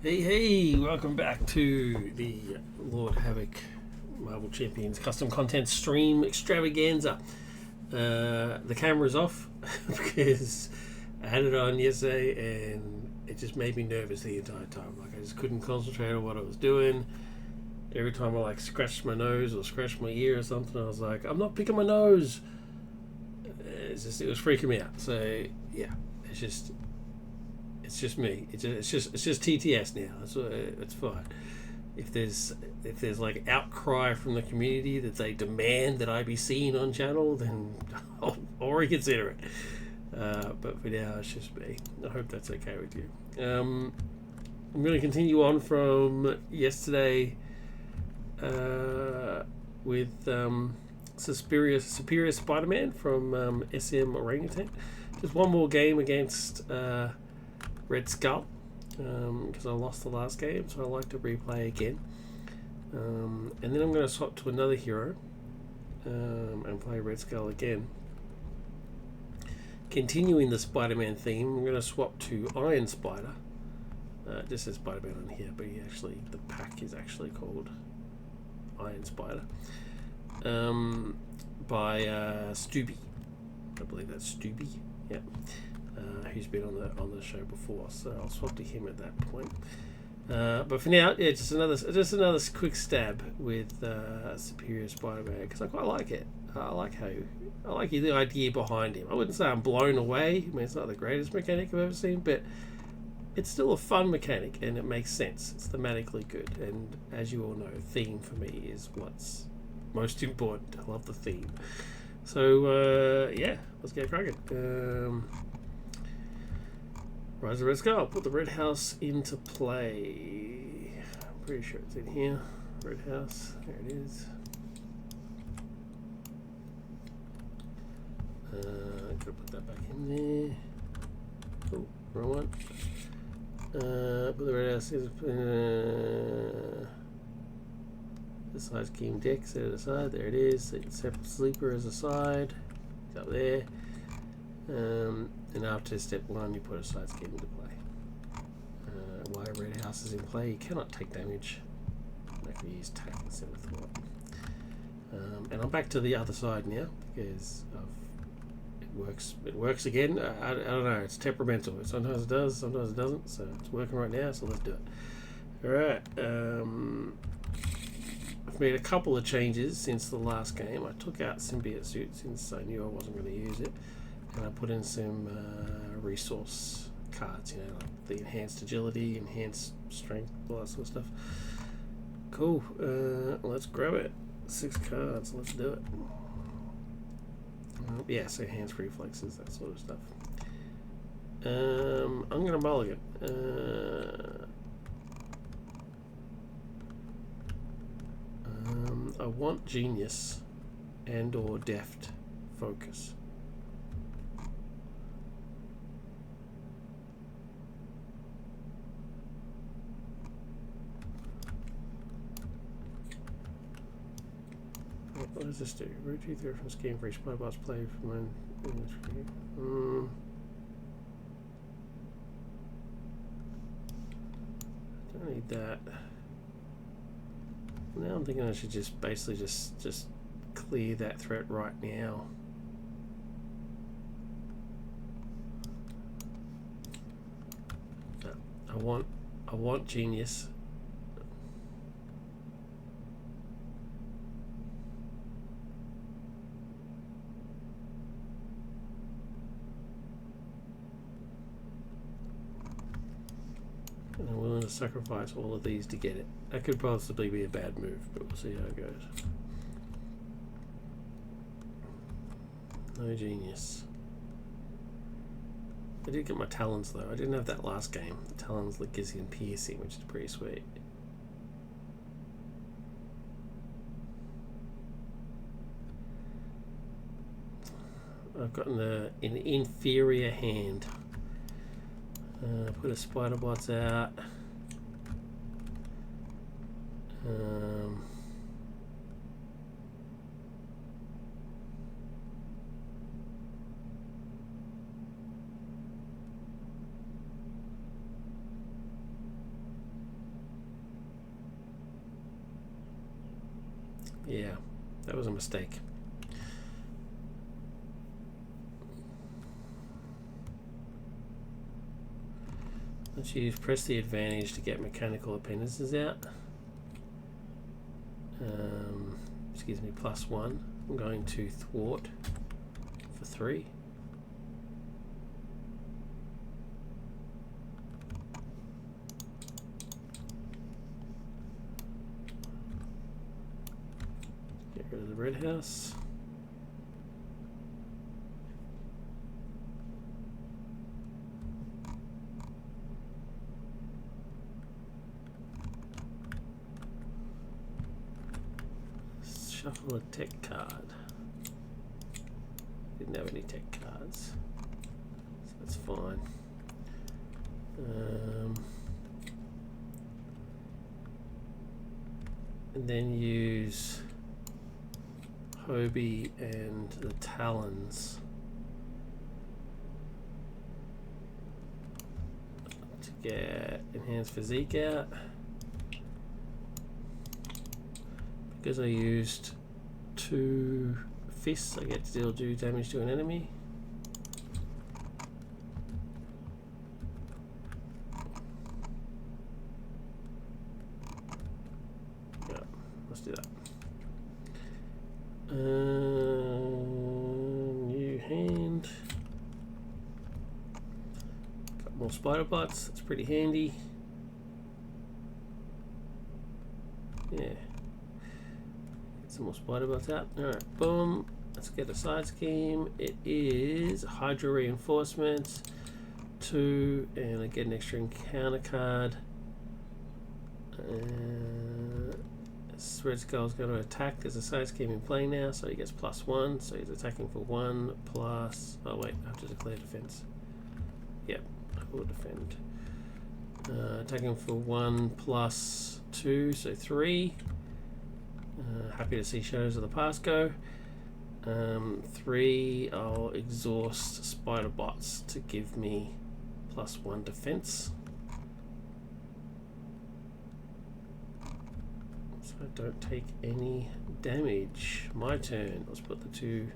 Hey, welcome back to the Lord Havoc Marvel Champions custom content stream extravaganza. The camera's off because I had it on yesterday and it just made me nervous the entire time. Like, I just couldn't concentrate on what I was doing. Every time I scratched my nose or scratched my ear or something, I was like, I'm not picking my nose. It was freaking me out. So yeah, it's just me. It's just TTS now. It's fine. If there's outcry from the community that they demand that I be seen on channel, then I'll reconsider it. But for now, it's just me. I hope that's okay with you. I'm going to continue on from yesterday with Superior Spider-Man from SM Orangutan. Just one more game against Red Skull, because I lost the last game, so I like to replay again. And then I'm going to swap to another hero and play Red Skull again. Continuing the Spider-Man theme, I'm going to swap to Iron Spider. It just says Spider-Man on here, but the pack is actually called Iron Spider. By Stubey. I believe that's Stubey. Yeah. Who's been on the show before, so I'll swap to him at that point. But for now, yeah, just another quick stab with Superior Spider-Man, because I quite like it. I like the idea behind him. I wouldn't say I'm blown away. I mean, it's not the greatest mechanic I've ever seen, but it's still a fun mechanic, and it makes sense. It's thematically good, and as you all know, theme for me is what's most important. I love the theme. So yeah, let's get cracking. Rise of the Red Skull. Put the Red House into play. I'm pretty sure it's in here. Red House. There it is. Gotta put that back in there. Oh, wrong one. Put the Red House in. The side's game deck. Set it aside. There it is. Set Sleeper as a side. It's up there. And after step 1, you put a side scheme into play. While Red House is in play, you cannot take damage. Make me use tack instead of thought. And I'm back to the other side now because it works. It works again. I don't know. It's temperamental. Sometimes it does. Sometimes it doesn't. So it's working right now. So let's do it. All right. I've made a couple of changes since the last game. I took out Symbiote Suit since I knew I wasn't going to use it. And I put in some resource cards, like the enhanced agility, enhanced strength, all that sort of stuff. Cool. Let's grab it. 6 cards. Let's do it. Yeah, so enhanced reflexes, that sort of stuff. I'm going to mulligan. I want Genius and or Deft Focus. What does this do? Rotate the reference game for each Spider-Boss play from when. Don't need that. Now I'm thinking I should just basically just clear that threat right now. I want Genius. And I'm willing to sacrifice all of these to get it. That could possibly be a bad move, but we'll see how it goes. No Genius. I did get my Talons though. I didn't have that last game. The Talons gives you piercing, which is pretty sweet. I've gotten an inferior hand. Put a Spider Bots out. Yeah, that was a mistake. Let's press the advantage to get mechanical appendices out. Excuse me, +1. I'm going to thwart for 3. Get rid of the red house. Shuffle a tech card. Didn't have any tech cards, so that's fine. And then use Hobie and the Talons to get enhanced physique out. Because I used 2 fists, I get to deal 2 damage to an enemy. Yeah, let's do that. New hand. Got more spider bots, that's pretty handy. Yeah. Some more spider bots out. Alright, boom. Let's get a side scheme. It is Hydra Reinforcements 2, and I get an extra encounter card. Red Skull's going to attack. There's a side scheme in play now, so he gets +1. So he's attacking for 1 plus. Oh wait, I have to declare defense. Yep, I will defend. Attacking for 1 plus 2, so 3. Happy to see Shadows of the Past go. 3, I'll exhaust spider bots to give me +1 defense. So I don't take any damage. My turn. Let's put the 2.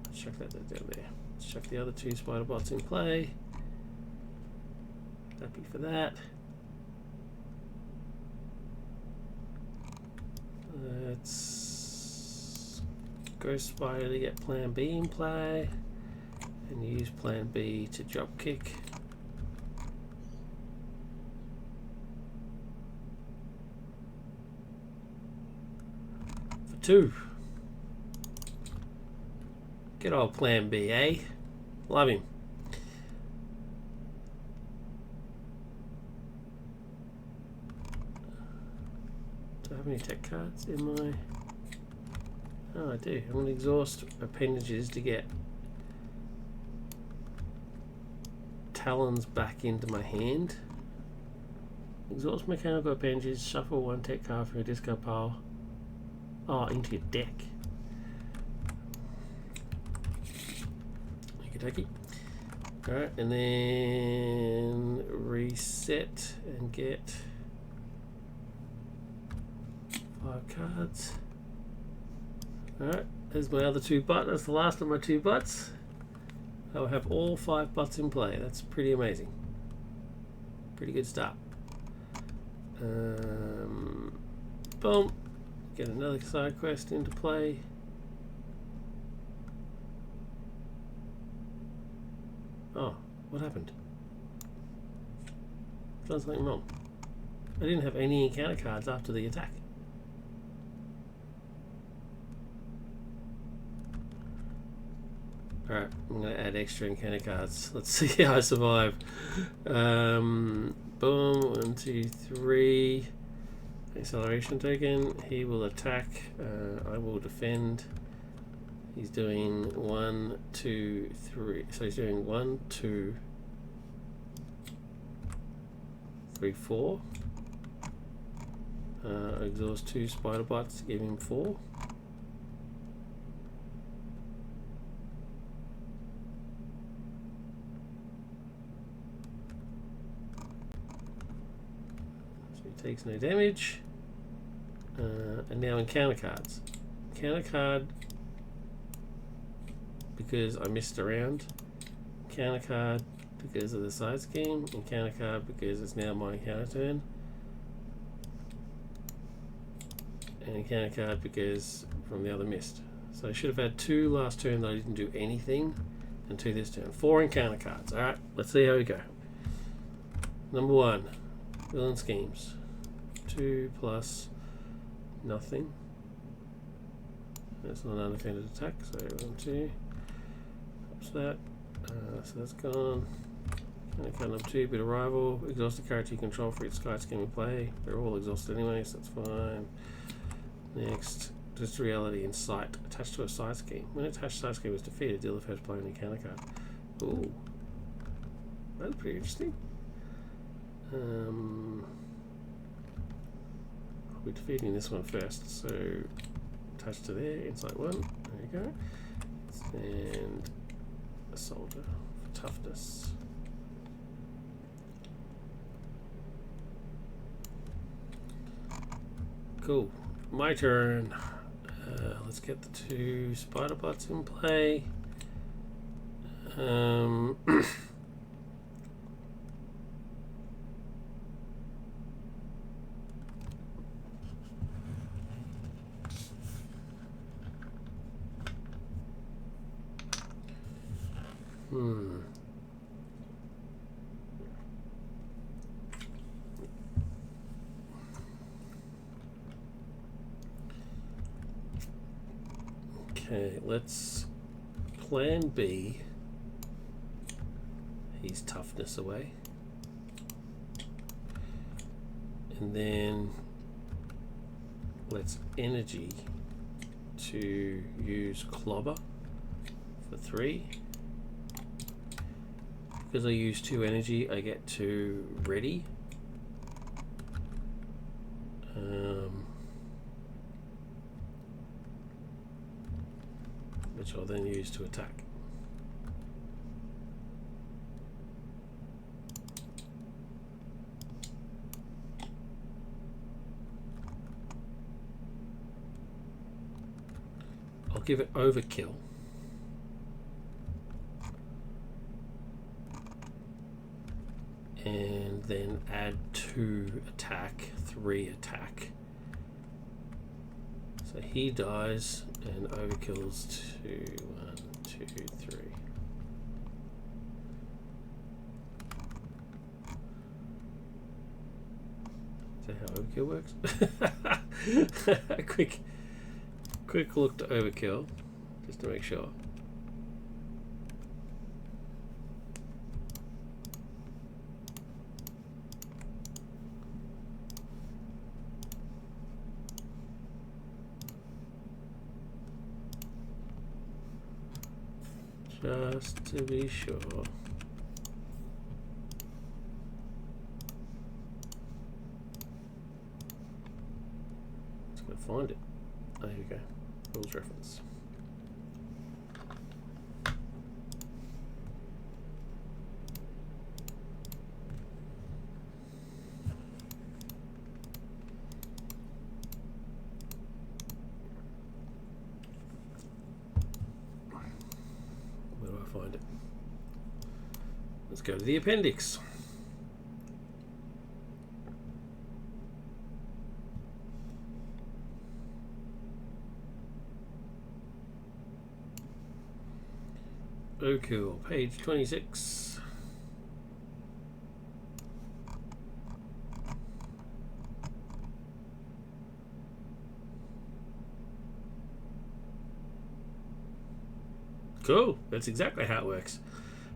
Let's chuck that down there. Let's chuck the other 2 spider bots in play. Happy for that. Let's Ghost Spider to get Plan B in play and use Plan B to drop kick. For 2. Good old Plan B, eh? Love him. Do I have any tech cards in my... Oh, I do. I'm going to exhaust appendages to get Talons back into my hand. Exhaust mechanical appendages, shuffle 1 tech card from your discard pile. Oh, into your deck. Okie-dokie. Alright, and then reset and get 5 cards. Alright, there's my other 2 butts. That's the last of my 2 butts. I will have all 5 butts in play. That's pretty amazing. Pretty good start. Boom. Get another side quest into play. Oh, what happened? Done something wrong. I didn't have any encounter cards after the attack. Alright, I'm going to add extra encounter cards. Let's see how I survive. Boom, 1, 2, 3. Acceleration token. He will attack. I will defend. He's doing 1, 2, 3. So he's doing 1, 2, 3, 4. Exhaust 2 spider bots to give him 4. So he takes no damage. And now encounter cards. Encounter card because I missed around. Encounter card because of the side scheme. Encounter card because it's now my encounter turn. And encounter card because from the other missed. So I should have had 2 last turn that I didn't do anything, and 2 this turn. 4 encounter cards. Alright, let's see how we go. Number 1, villain schemes. 2 plus nothing. That's not an undefended attack, so 1, 2. Pops that. So that's gone. Encounter card number 2, bit of rival. Exhausted character you control for each sky scheme you play. They're all exhausted anyway, so that's fine. Next, just reality in sight attached to a side scheme. When attached side scheme is defeated, deal the first player an encounter card. Ooh, that's pretty interesting. I'll be defeating this one first. So attached to there, insight 1. There you go. And a soldier for toughness. Cool. My turn. Let's get the 2 spider bots in play. Okay, let's plan B. He's toughness away. And then let's energy to use clobber for 3. Because I use 2 energy, I get 2 ready. Which I'll then use to attack. I'll give it overkill. And then add 2 attack, 3 attack. So he dies and overkills 2, 1, 2, 3. Is that how overkill works? quick look to overkill, just to make sure. Just to be sure. Just gonna find it. Oh, here we go. Rules reference. Find it. Let's go to the appendix. Oh cool, page 26. Cool, that's exactly how it works.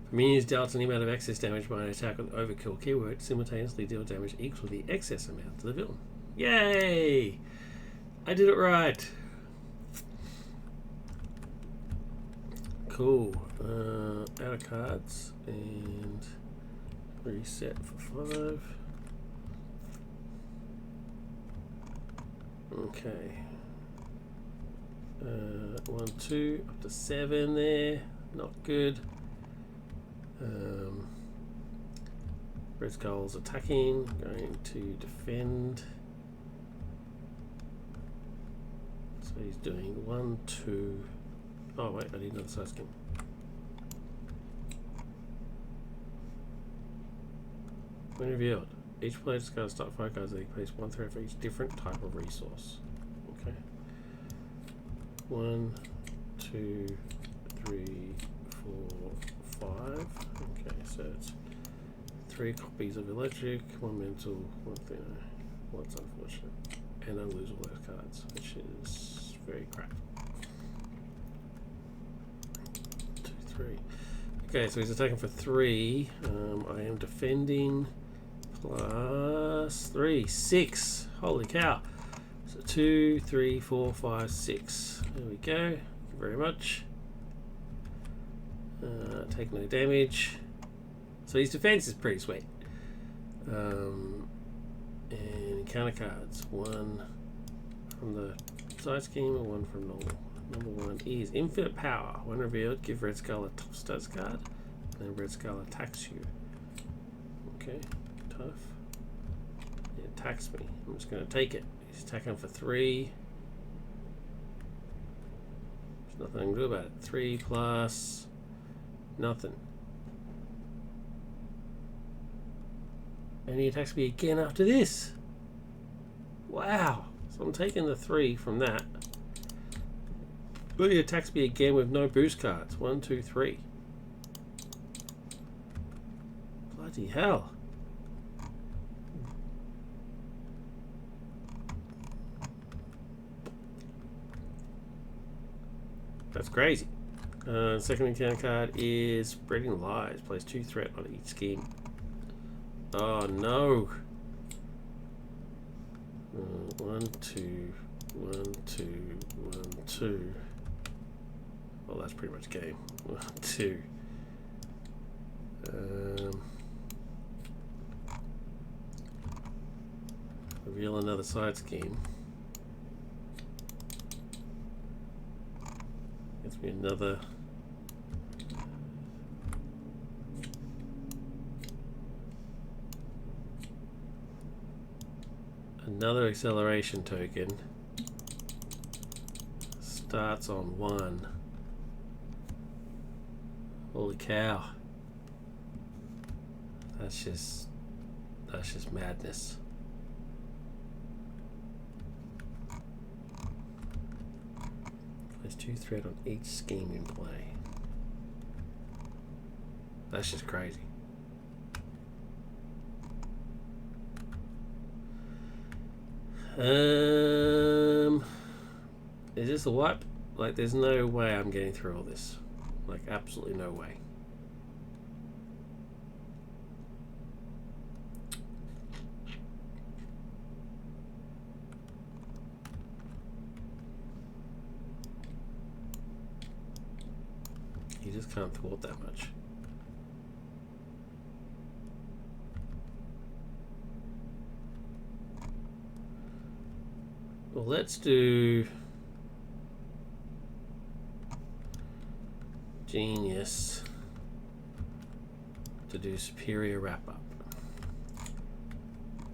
For minions dealt any amount of excess damage by an attack with the overkill keyword, simultaneously deal damage equal to the excess amount to the villain. Yay! I did it right. Cool. Out of cards and reset for 5. Okay. 1, 2, up to 7 there. Not good. Red Skull's attacking, going to defend. So he's doing 1, 2. Oh wait, I need another side scheme. When revealed, each player discards start 5 cards and they place 1 threat for each different type of resource. Okay. 1, 2, 3, 4, 5. Okay, so it's 3 copies of electric, 1 mental, 1 thing. Well, that's unfortunate. And I lose all those cards, which is very crap. 2, 3. Okay, so he's attacking for 3. I am defending plus 3, 6. Holy cow. So 2, 3, 4, 5, 6. There we go. Thank you very much. Take no damage. So his defense is pretty sweet. And counter cards. 1 from the side scheme and 1 from normal. Number 1 is Infinite Power. When revealed, give Red Skull a top stats card. And then Red Skull attacks you. Okay, tough. It attacks me. I'm just going to take it. He's attacking for 3. There's nothing I can do about it. 3 plus nothing. And he attacks me again after this. Wow. So I'm taking the 3 from that. But he attacks me again with no boost cards. 1, 2, 3. Bloody hell. That's crazy. Second encounter card is Spreading Lies. Place 2 threat on each scheme. Oh no. 1, 2, 1, 2, 1, 2. Well, that's pretty much game. 1, 2. Reveal another side scheme. Gets me another acceleration token. Starts on 1. Holy cow. That's just madness. There's 2 threat on each scheme in play. That's just crazy. Is this a wipe? Like, there's no way I'm getting through all this. Like, absolutely no way. You just can't thwart that much. Well, let's do Genius to do Superior Wrap-Up.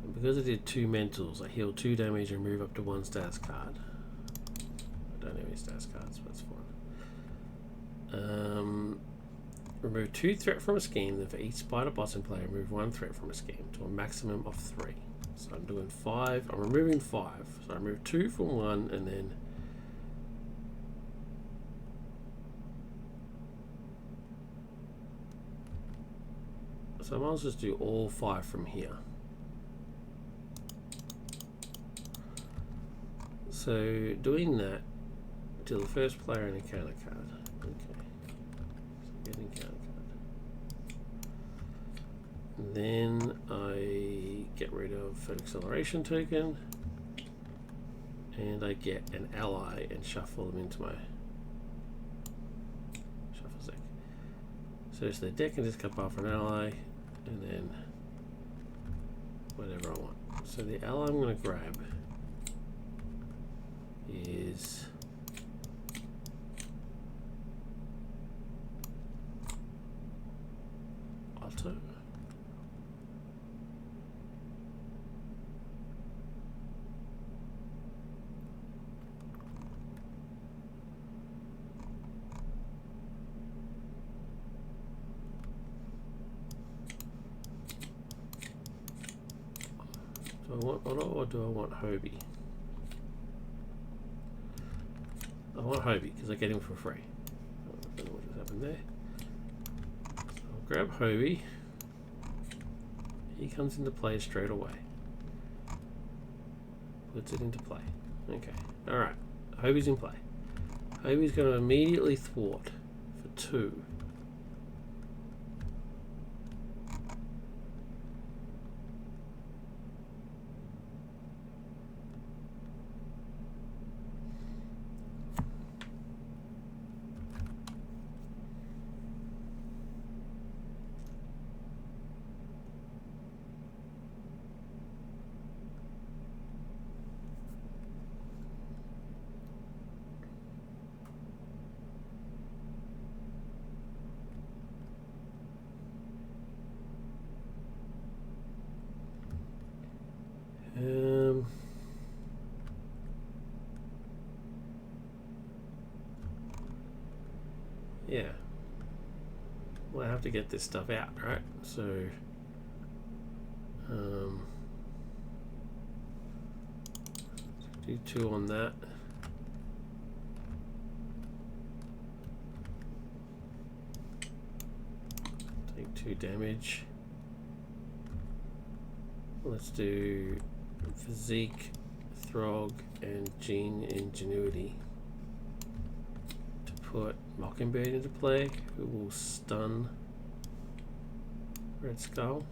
And because I did 2 mentals, I heal 2 damage and move up to 1 status card. I don't have any status cards, but that's fine. Remove 2 threat from a scheme, then for each spider boss in play, remove 1 threat from a scheme to a maximum of 3. So I'm doing 5. I'm removing 5. So I remove 2 from 1 and then so I might as well just do all 5 from here. So doing that till the first player an encounter card. Okay. So get an encounter card. Then I get rid of an acceleration token and I get an ally and shuffle them into my shuffle deck. So it's the deck and discard power for an ally and then whatever I want. So the ally I'm going to grab is Otto. Do I want Honor or do I want Hobie? I want Hobie because I get him for free. I don't know what just happened there. So I'll grab Hobie. He comes into play straight away. Puts it into play. Okay. Alright. Hobie's in play. Hobie's going to immediately thwart for 2. Yeah. Well, I have to get this stuff out, right? So, do 2 on that. Take 2 damage. Let's do Physique, Throg, and Gene Ingenuity to put Mockingbird into play, who will stun Red Skull.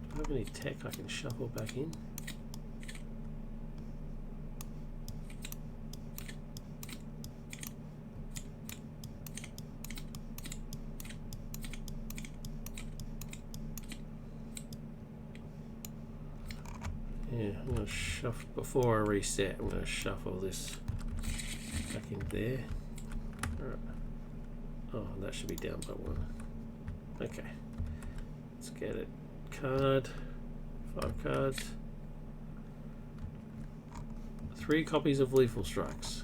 Do I have any tech I can shuffle back in? Yeah, I'm going to shuffle, before I reset, I'm going to shuffle this back in there. Alright. Oh, that should be down by 1. Okay. Let's get it. Card. 5 cards. 3 copies of Lethal Strikes.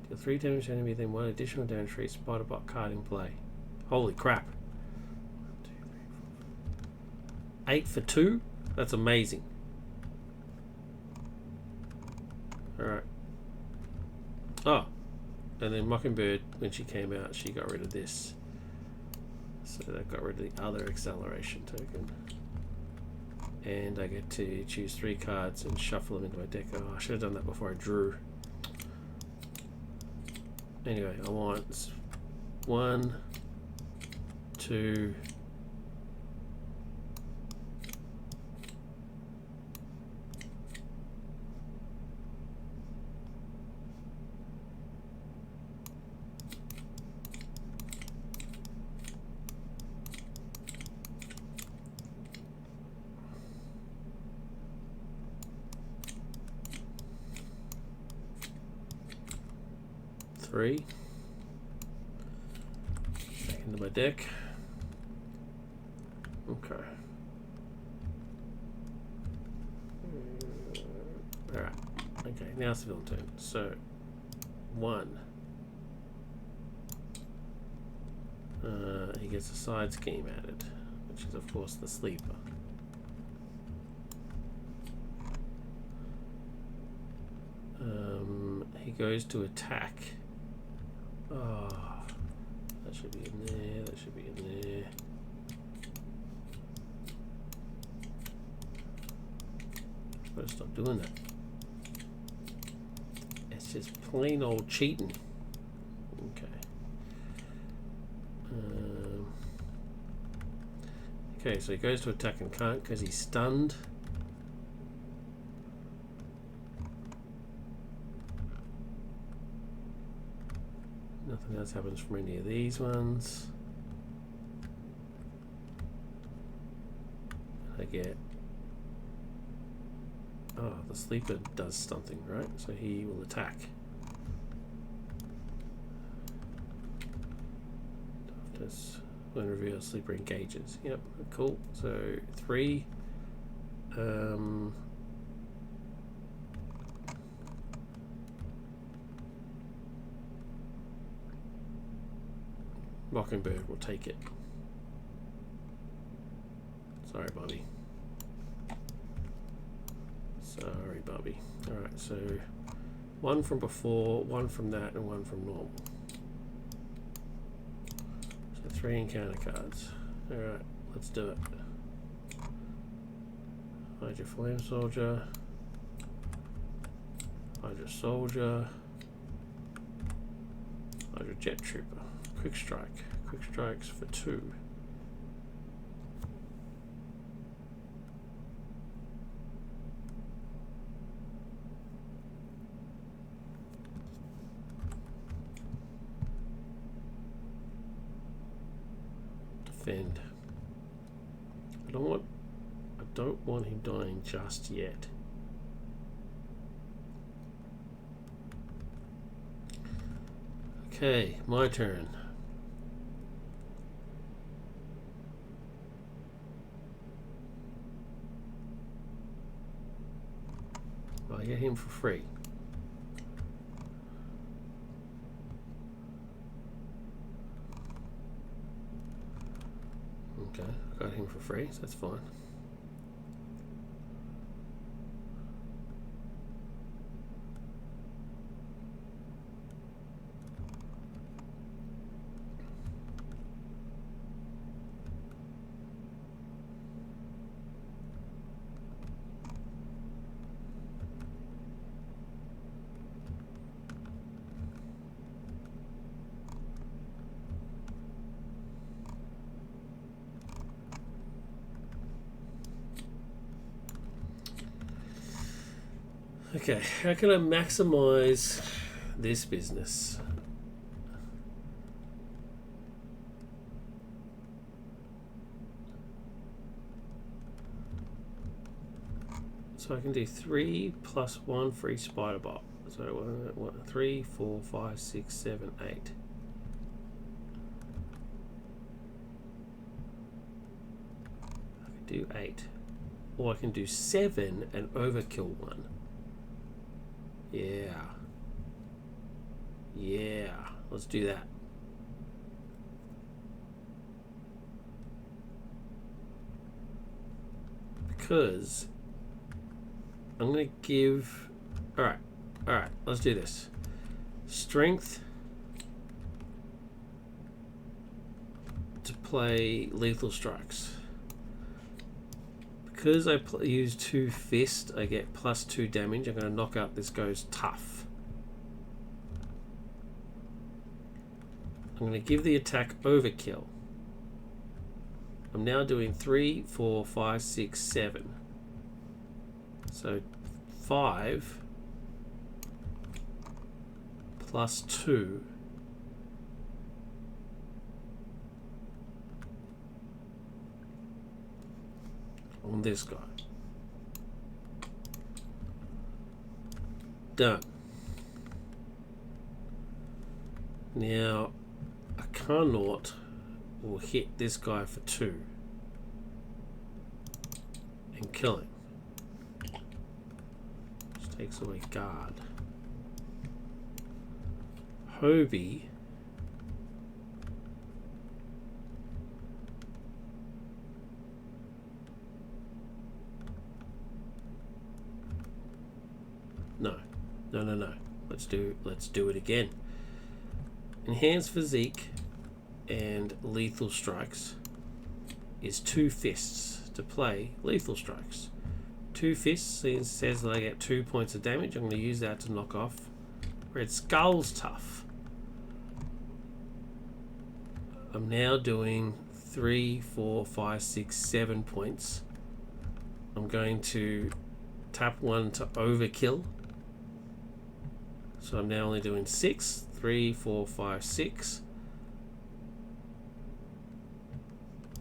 Deal 3 damage to enemy, then 1 additional damage for each Spiderbot card in play. Holy crap. 8 for 2? That's amazing. Alright. Oh. And then Mockingbird, when she came out, she got rid of this. So that got rid of the other acceleration token. And I get to choose 3 cards and shuffle them into my deck. Oh, I should have done that before I drew. Anyway, I want 1, 2... 3 back into my deck. Okay. Alright. Okay, now it's the villain turn. So 1. He gets a side scheme added, which is of course the sleeper. He goes to attack. Oh, that should be in there, that should be in there. Better stop doing that. It's just plain old cheating. Okay. Okay, so he goes to attack and can't because he's stunned. Nothing else happens from any of these ones. I get... Oh, the sleeper does something, right? So he will attack. when reveal sleeper engages. Yep, cool. So 3. Mockingbird will take it. Sorry, Bobby. Sorry, Bobby. Alright, so 1 from before, 1 from that, and 1 from normal. So 3 encounter cards. Alright, let's do it. Hydra Flame Soldier. Hydra Soldier. Hydra Jet Trooper. Quick Strike. Quick Strikes for 2. Defend. I don't want him dying just yet. Okay, my turn. I get him for free. Okay, I got him for free, so that's fine. Okay, how can I maximize this business? So I can do 3 plus 1 free spider bot. So 1, 3, 4, 5, 6, 7, 8. I can do 8. Or I can do 7 and overkill 1. Yeah. Yeah. Let's do that. Because I'm going to give... Alright. Alright. Let's do this. Strength to play lethal strikes. Because I use 2 fist, I get plus 2 damage. I'm going to knock out this goes tough. I'm going to give the attack overkill. I'm now doing 3, 4, 5, 6, 7. So 5 plus 2. On this guy. Done. Now a Carnot will hit this guy for 2 and kill him. Which takes away guard. Hobie No. Let's do it again. Enhanced physique and lethal strikes is 2 fists to play lethal strikes. 2 fists says that I get 2 points of damage. I'm going to use that to knock off Red Skull's tough. I'm now doing 3, 4, 5, 6, 7 points. I'm going to tap 1 to overkill. So I'm now only doing 6, 3, 4, 5, 6,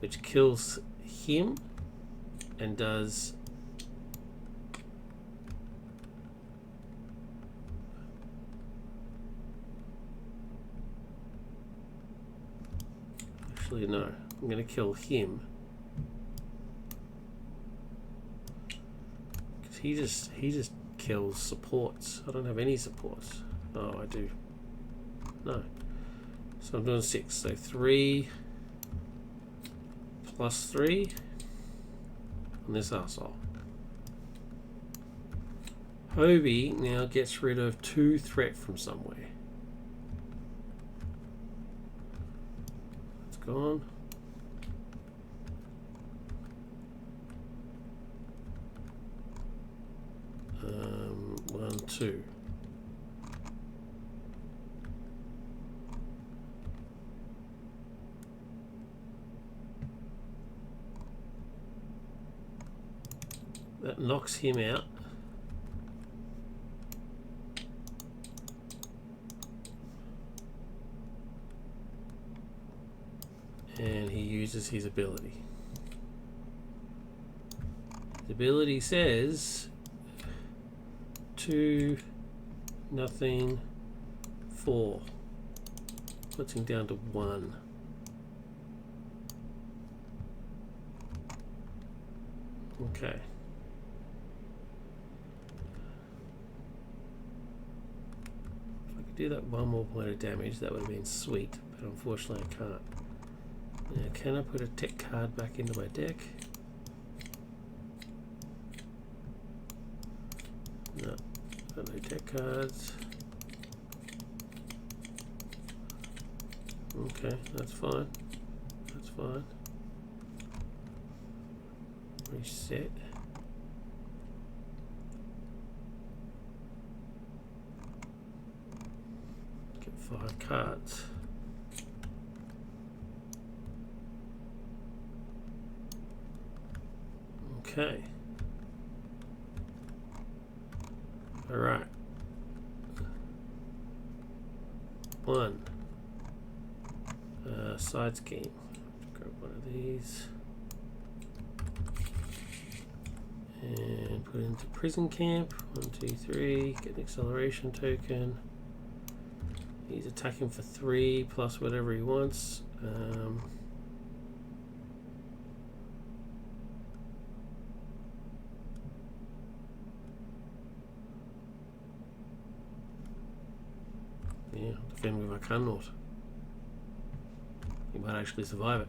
which kills him and does actually no. I'm going to kill him. Because he just kills supports. I don't have any supports. Oh, I do. No. So I'm doing 6. So 3 plus 3 on this arsehole. Hobie now gets rid of 2 threat from somewhere. It's gone. One, 2. That knocks him out. And he uses his ability. His ability says 2, 0, 4. Puts him down to 1. Okay. If I could do that one more point of damage, that would have been sweet, but unfortunately I can't. Now, can I put a tech card back into my deck? No, got no tech cards. Okay, that's fine. That's fine. Reset. Get 5 cards. Okay. All right. 1. Side scheme. Grab one of these and put it into prison camp. 1, 2, 3. Get an acceleration token. He's attacking for 3 plus whatever he wants. Yeah, defend with my Carnot. He might actually survive it.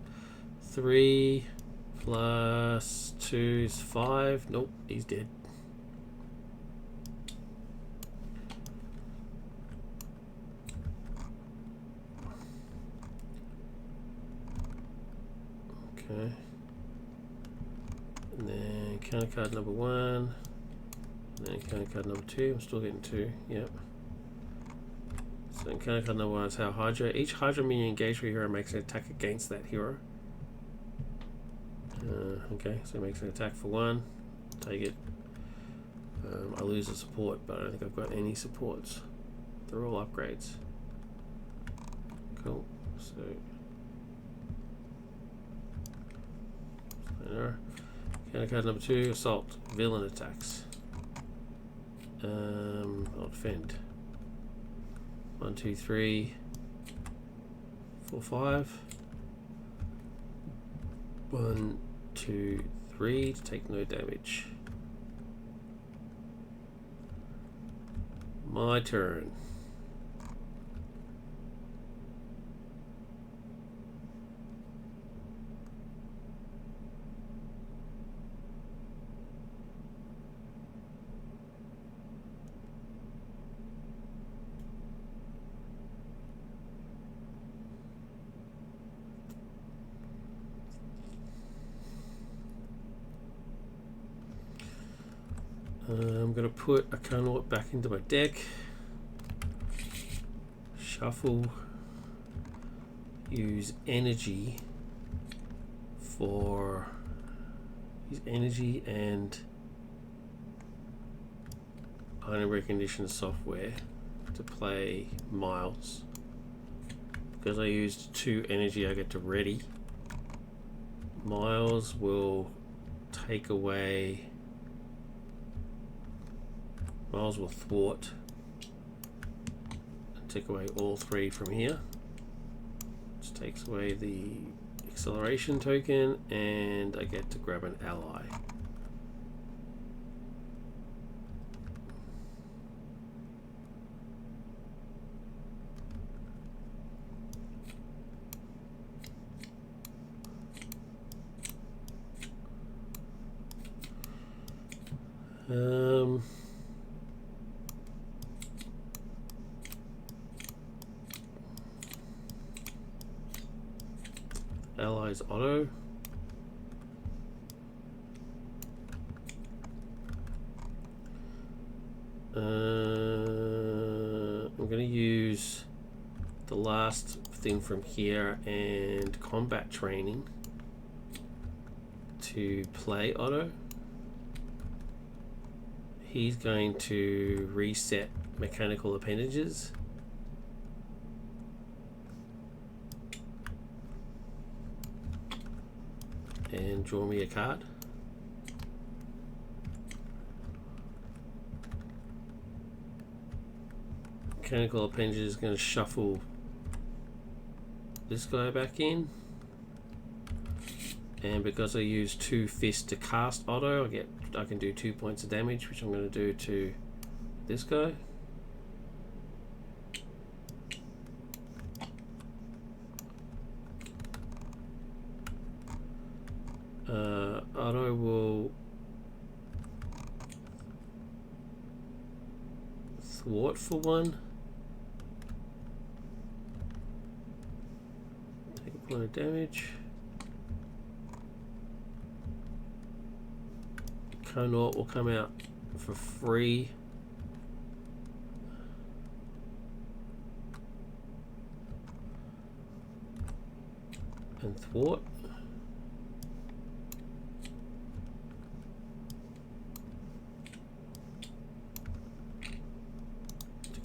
3 plus 2 is 5. Nope, he's dead. Okay. And then counter card number 1. And then counter card number 2. I'm still getting 2. Yep. So in counter card number 1 is how Hydra. Each Hydra minion engaged with a hero makes an attack against that hero. Okay, so it makes an attack for 1. Take it. I lose a support, but I don't think I've got any supports. They're all upgrades. Cool. So counter card number 2, assault, villain attacks. I'll defend. 1, 2, 3, 4, 5. 1, 2, 3 to take no damage. My turn. I'm going to put a Carnot back into my deck. Shuffle. Use energy for... Use energy and item recognition software to play Miles. Because I used 2 energy, I get to ready. Miles will take away... Miles will thwart and take away all 3 from here. Which takes away the acceleration token, and I get to grab an ally. Allies auto. I'm going to use the last thing from here and combat training to play auto. He's going to reset mechanical appendages. And draw me a card. Mechanical appendage is going to shuffle this guy back in, and because I use 2 fists to cast auto, I can do 2 points of damage, which I'm going to do to this guy. Auto will thwart for 1. Take a point of damage. Conort will come out for free. And thwart.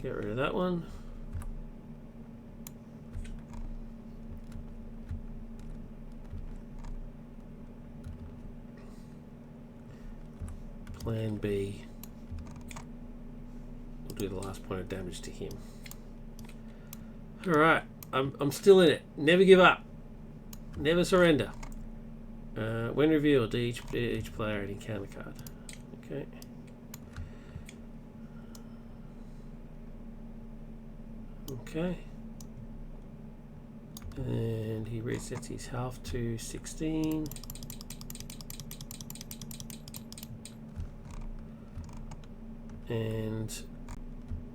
Get rid of that one. Plan B. We'll do the last point of damage to him. Alright, I'm still in it. Never give up. Never surrender. When revealed, each player an encounter card. Okay. Okay, and he resets his health to 16. And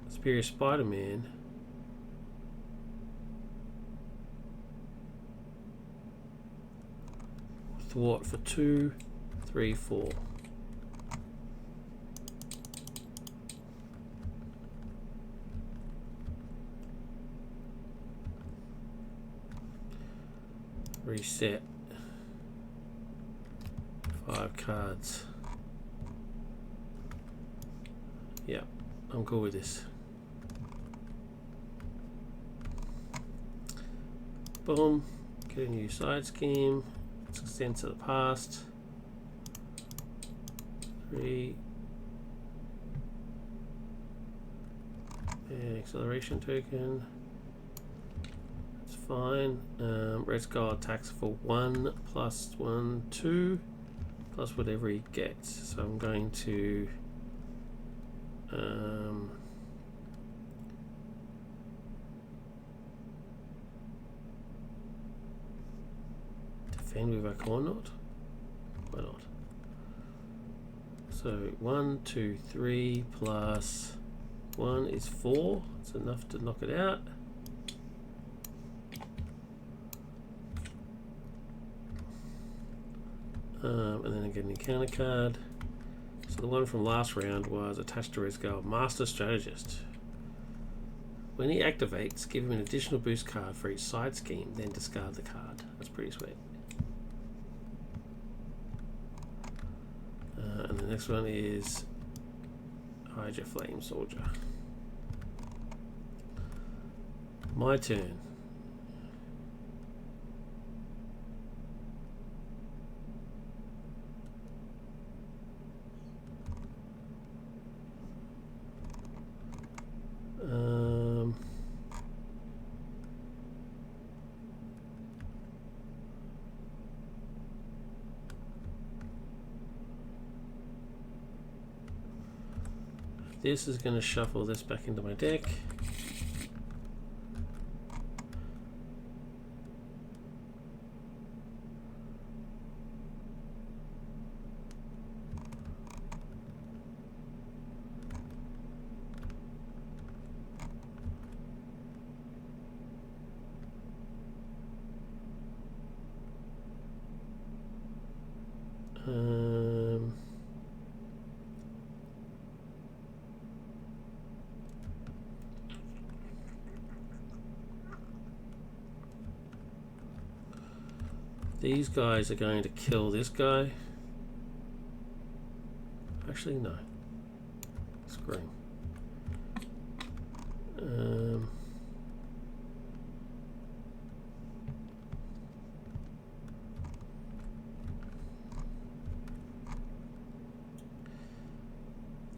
Superior Spider-Man thwart for 2, 3, 4. Reset 5 cards. Yeah, I'm cool with this. Boom, get a new side scheme. Let's extend to the past. 3. And acceleration token. Fine. Red Skull attacks for 1 plus 1, 2 plus whatever he gets. So I'm going to defend with a Conort. Why not? So 1, 2, 3 plus 1 is 4. It's enough to knock it out. And then I get an encounter card. So the one from last round was attached to Red Skull, Master Strategist. When he activates, give him an additional boost card for each side scheme, then discard the card. That's pretty sweet. And the next one is Hydra Flame Soldier. My turn. This is going to shuffle this back into my deck. These guys are going to kill this guy. Actually, no. Scream.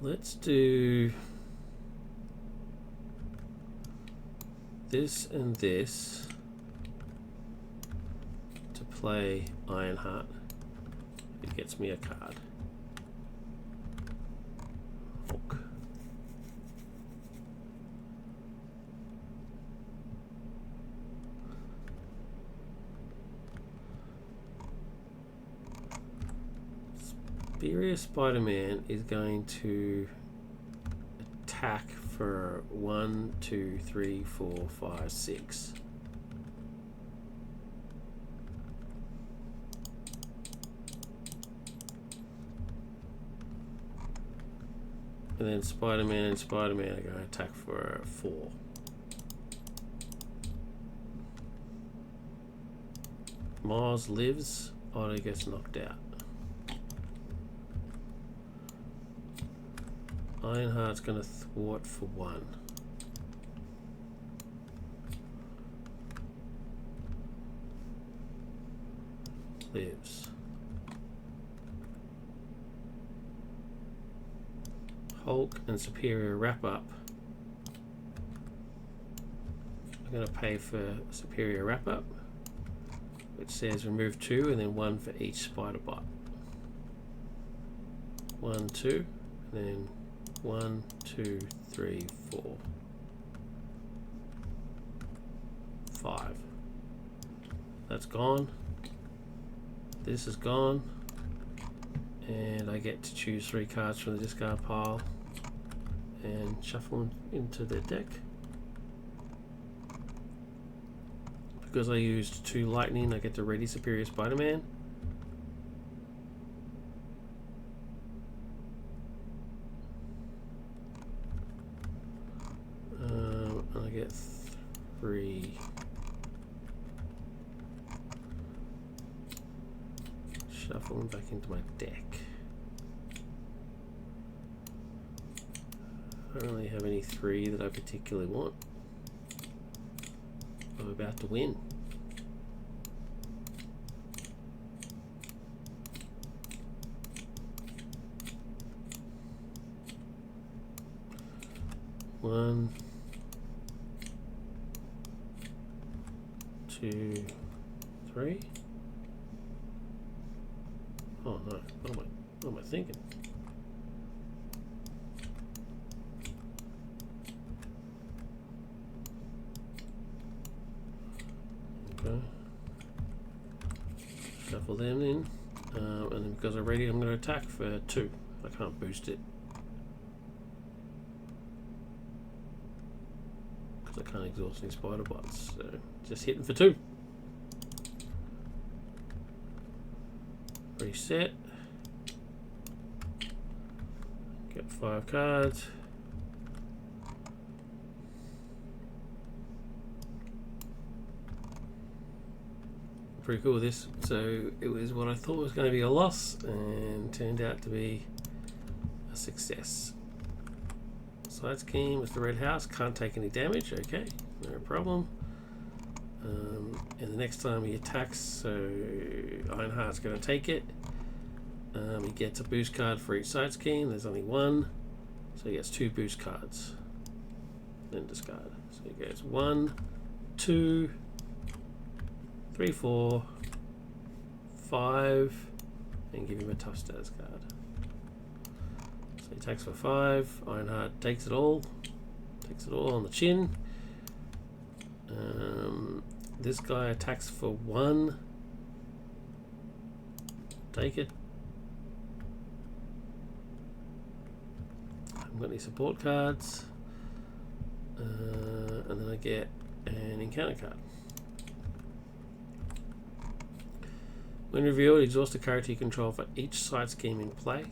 Let's do this and this to play Ironheart. It gets me a card. Hulk. Superior Spider-Man is going to attack for 1, 2, 3, 4, 5, 6. And then Spider-Man and Spider-Man are going to attack for 4. Mars lives, Otto gets knocked out. Ironheart's going to thwart for 1. Lives. Hulk and Superior wrap up. I'm going to pay for Superior wrap up, which says remove 2 and then 1 for each spider bot. 1, 2, and then 1, 2, 3, 4, 5. That's gone. This is gone. And I get to choose 3 cards from the discard pile and shuffle them into the deck. Because I used 2 lightning, I get to ready Superior Spider-Man. And I get 3. Shuffle them back into my deck. I don't really have any 3 that I particularly want. I'm about to win. One, 2, 3. Oh no, what am I thinking? Okay. Shuffle them in. And then because I'm ready, I'm going to attack for 2. I can't boost it. Because I can't exhaust any spider bots. So just hitting for 2. Reset. Get 5 cards. Pretty cool this. So it was what I thought was going to be a loss and turned out to be a success. Side scheme with the red house, can't take any damage. Okay, no problem. And the next time he attacks, so Ironheart's going to take it. He gets a boost card for each side scheme. There's only 1, so he gets 2 boost cards. Then discard. So he goes 1, 2, 3, 4, 5, and give him a tough status card. So he attacks for 5. Ironheart takes it all. Takes it all on the chin. This guy attacks for 1. Take it. I haven't got any support cards. And then I get an encounter card. When revealed, exhaust a character you control for each side scheme in play.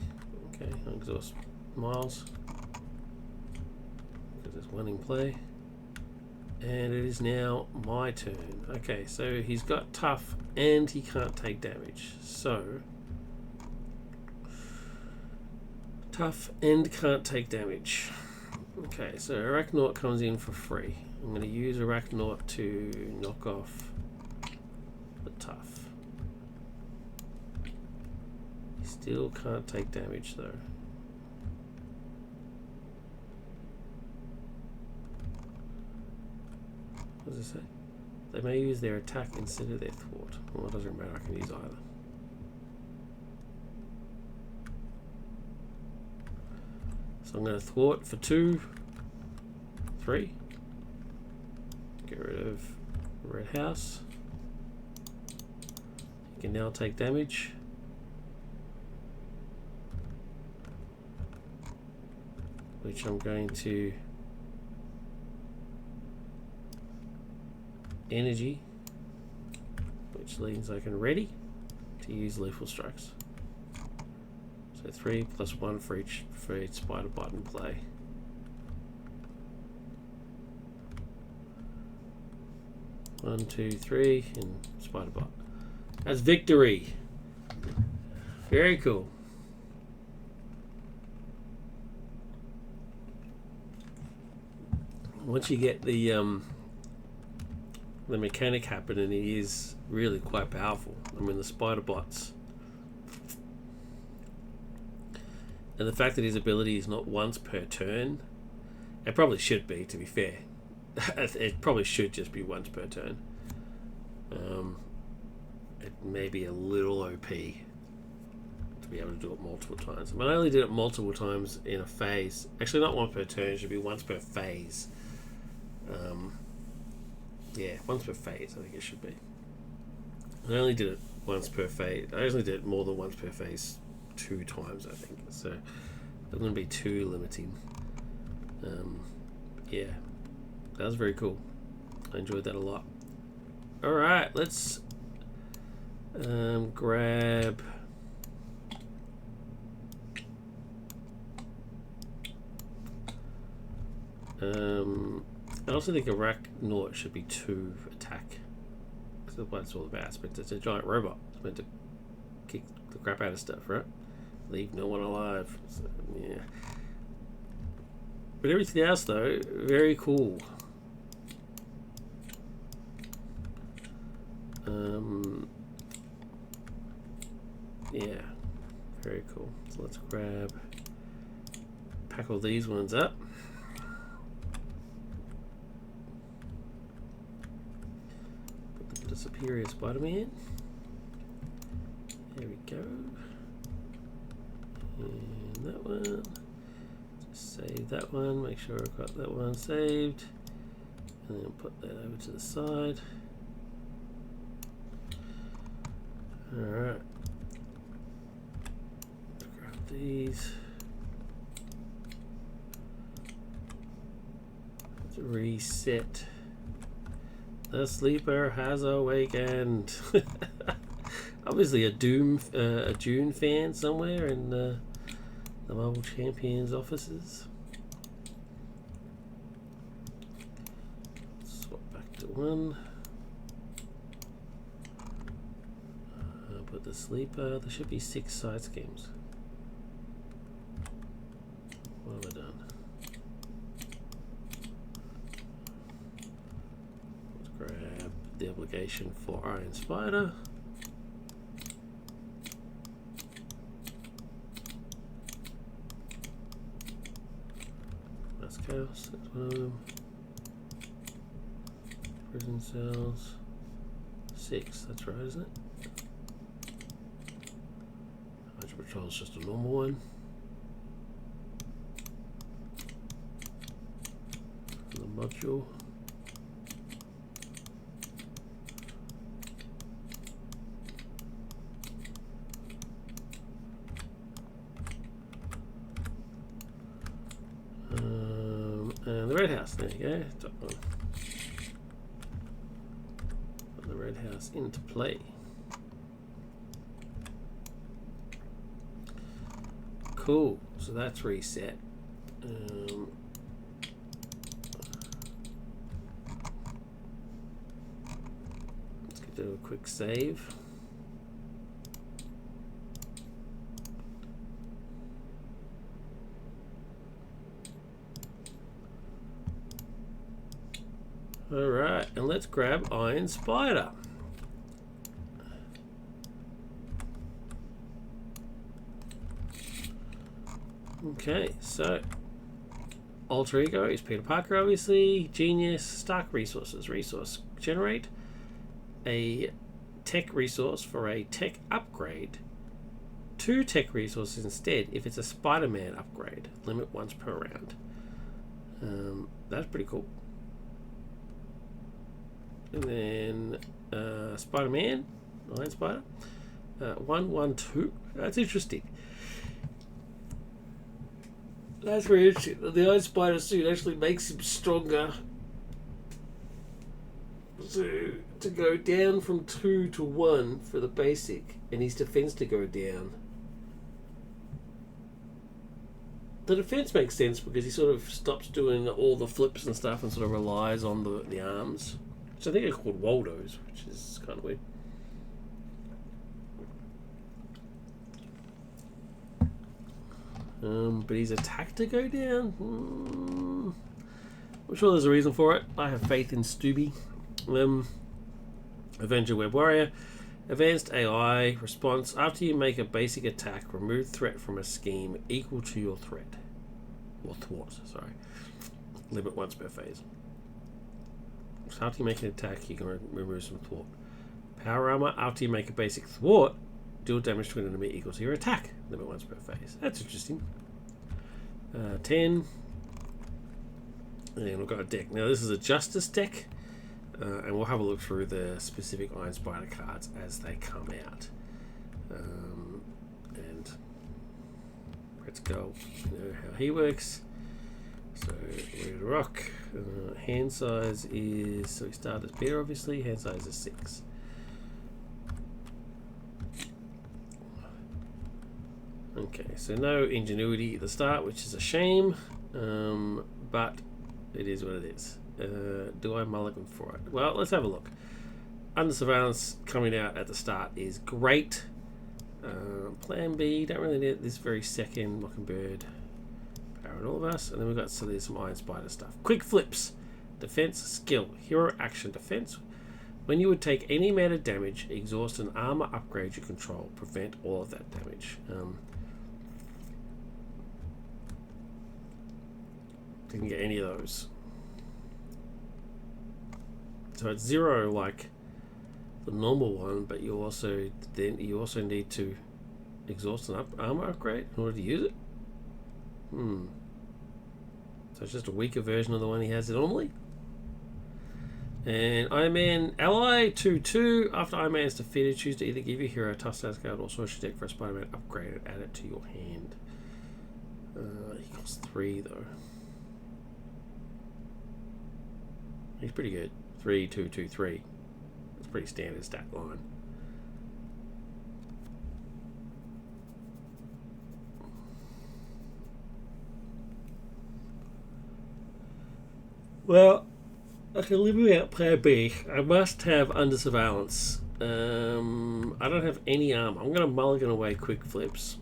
Okay, I'll exhaust Miles, because there's 1 in play. And it is now my turn. Okay, so he's got tough and he can't take damage. So, tough and can't take damage. Okay, so Arachnaut comes in for free. I'm going to use Arachnaut to knock off the tough. He still can't take damage though. What does it say? They may use their attack instead of their thwart. Well, it doesn't matter, I can use either. So I'm going to thwart for 2, 3. Get rid of Red House. You can now take damage. Which I'm going to energy, which means I can ready to use lethal strikes. So 3 plus 1 for each spider button play. One, 2, 3, and spider bot. That's victory. Very cool. Once you get the mechanic happening, he is really quite powerful. I mean, the spider bots, and the fact that his ability is not once per turn, it probably should be, to be fair. It probably should just be once per turn. It may be a little OP to be able to do it multiple times. I mean, I only did it multiple times in a phase. Actually, not one per turn, it should be once per phase. Yeah, once per phase, I think it should be. I only did it once per phase. I only did it more than once per phase 2 times, I think. So it wouldn't be too limiting. Yeah, that was very cool. I enjoyed that a lot. All right, let's grab. I also think Arachnaut should be 2 attack, because that's what it's all about. It's a giant robot. It's meant to kick the crap out of stuff, right? Leave no one alive. So, yeah. But everything else, though, very cool. Yeah, very cool. So let's pack all these ones up. Put the Superior Spider-Man. There we go. And that one. Just save that one. Make sure I've got that one saved. And then put that over to the side. Alright. Grab these. Let's reset. The sleeper has awakened. Obviously a Dune fan somewhere in the Marvel Champions offices. Swap back to 1. Put the sleeper. There should be 6 side schemes. What have I done? Let's grab the obligation for Iron Spider. That's Chaos. That's one of them. Prison cells. 6. That's right, isn't it? Patrol is just a normal one. module. And the red house, there you go. Top one. Put the red house into play. Cool, so that's reset. Let's do a quick save. Alright, and let's grab Iron Spider. Okay, so alter ego is Peter Parker, obviously. Genius, Stark resources. Resource generate a tech resource for a tech upgrade. 2 tech resources instead if it's a Spider-Man upgrade. Limit once per round. That's pretty cool. And then Spider-Man, Iron Spider, 112. That's interesting. That's very interesting. The Iron Spider suit actually makes him stronger. So to go down from 2 to 1 for the basic, and his defense to go down. The defense makes sense because he sort of stops doing all the flips and stuff and sort of relies on the arms. Which I think are called Waldos, which is kind of weird. But his attack to go down? I'm sure there's a reason for it. I have faith in Stubey. Avenger Web Warrior. Advanced AI response. After you make a basic attack, remove threat from a scheme equal to your threat. Or thwart, sorry. Limit once per phase. So after you make an attack, you can remove some thwart. Power armor. After you make a basic thwart, deal damage to an enemy equal to your attack. Limit once per phase. That's interesting. 10. And we've got a deck. Now this is a Justice deck. And we'll have a look through the specific Iron Spider cards as they come out. And let's go. You know how he works. So we're gonna rock. Hand size is, so we start as Peter obviously. Hand size is 6. Okay, so no ingenuity at the start, which is a shame, but it is what it is. Do I mulligan for it? Well, let's have a look. Under Surveillance coming out at the start is great. Plan B, don't really need it this very second. Mockingbird, Power and all of us. And then we've got there's some Iron Spider stuff. Quick flips. Defense, skill, hero action, defense. When you would take any amount of damage, exhaust an armor upgrade you control. Prevent all of that damage. Didn't get any of those. So it's 0 like the normal one, but you also need to exhaust an armor upgrade in order to use it. So it's just a weaker version of the one he has normally. And Iron Man ally 2/2. After Iron Man is defeated, choose to either give your hero a tough stats card or source your deck for a Spider-Man upgrade and add it to your hand. He costs 3 though. He's pretty good. 3, 2, 2, 3. That's pretty standard stat line. Well, I can live without Plan B. I must have Under Surveillance. I don't have any armor. I'm going to mulligan away quick flips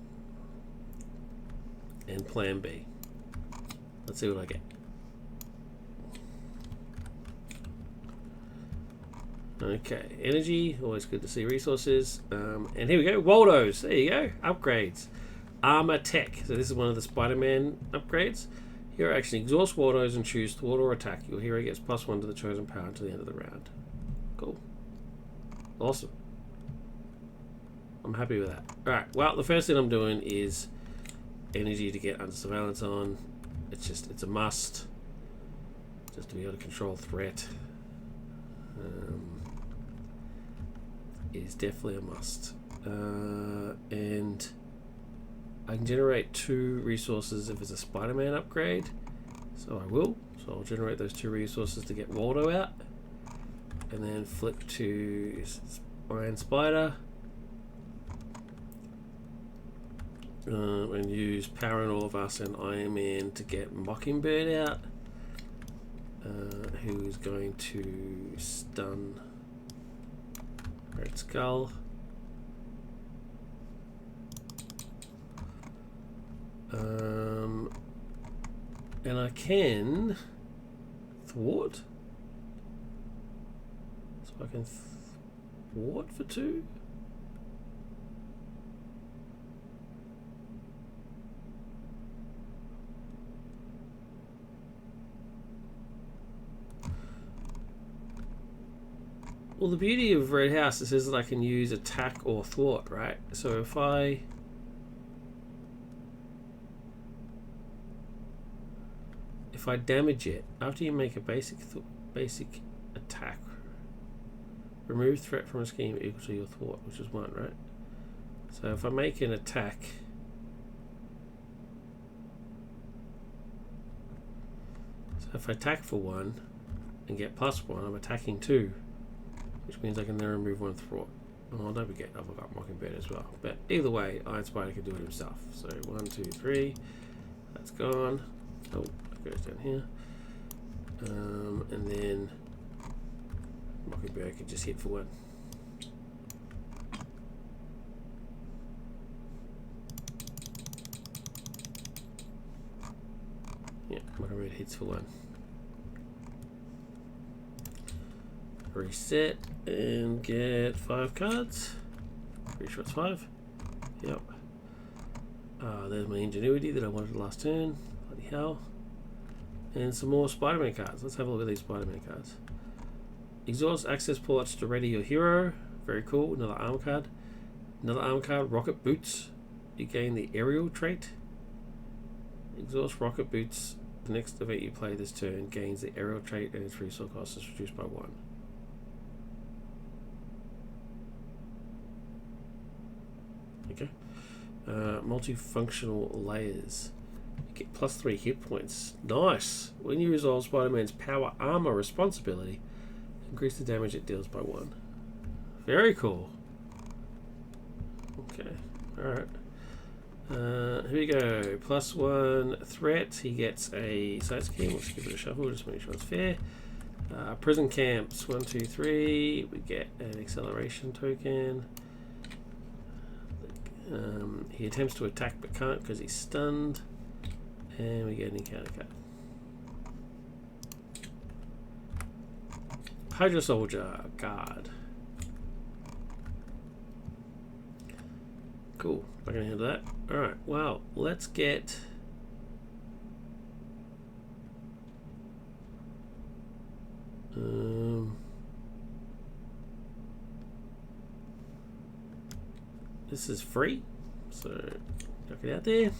and Plan B. Let's see what I get. Okay, energy, always good to see resources. And here we go, Waldos, there you go, upgrades. Armor tech, so this is one of the Spider-Man upgrades. Hero action, exhaust Waldos and choose thwart or attack. Your hero gets +1 to the chosen power until the end of the round. Cool. Awesome. I'm happy with that. Alright, well, the first thing I'm doing is energy to get Under Surveillance on. It's a must. just to be able to control threat, is definitely a must. And I can generate 2 resources if it's a Spider-Man upgrade, so I will. So I'll generate those 2 resources to get Waldo out, and then flip to Iron Spider, and use Power in All of Us and Iron Man to get Mockingbird out, who is going to stun Red Skull. And I can thwart, so I can thwart for 2. Well, the beauty of Red House, it says that I can use attack or thwart, right? So if I damage it after you make a basic attack, remove threat from a scheme equal to your thwart, which is 1, right? So if I make an attack, so if I attack for 1 and get +1, I'm attacking 2, which means I can then remove 1 thwart. Oh, don't forget, I've got Mockingbird as well. But either way, Iron Spider can do it himself. So 1, 2, 3, that's gone. Oh, it goes down here. And then Mockingbird can just hit for 1. Yeah, Mockingbird hits for 1. Reset and get 5 cards. Pretty sure it's 5. Yep. There's my ingenuity that I wanted last turn. Bloody hell. And some more Spider-Man cards. Let's have a look at these Spider-Man cards. Exhaust access ports to ready your hero. Very cool. Another arm card. Another arm card. Rocket boots. You gain the aerial trait. Exhaust rocket boots. The next event you play this turn gains the aerial trait and its resource cost is reduced by 1. Okay. Multifunctional layers. You get +3 hit points. Nice. When you resolve Spider-Man's power armor responsibility, increase the damage it deals by 1. Very cool. Okay. Alright. Here we go. +1 threat. He gets a side scheme. Let's give it a shuffle just to make sure it's fair. Prison camps. 1, 2, 3. We get an acceleration token. He attempts to attack but can't because he's stunned. And we get an encounter card. Hydra Soldier guard. Cool. I'm gonna handle that. Alright, well, let's get this is free, so knock it out there.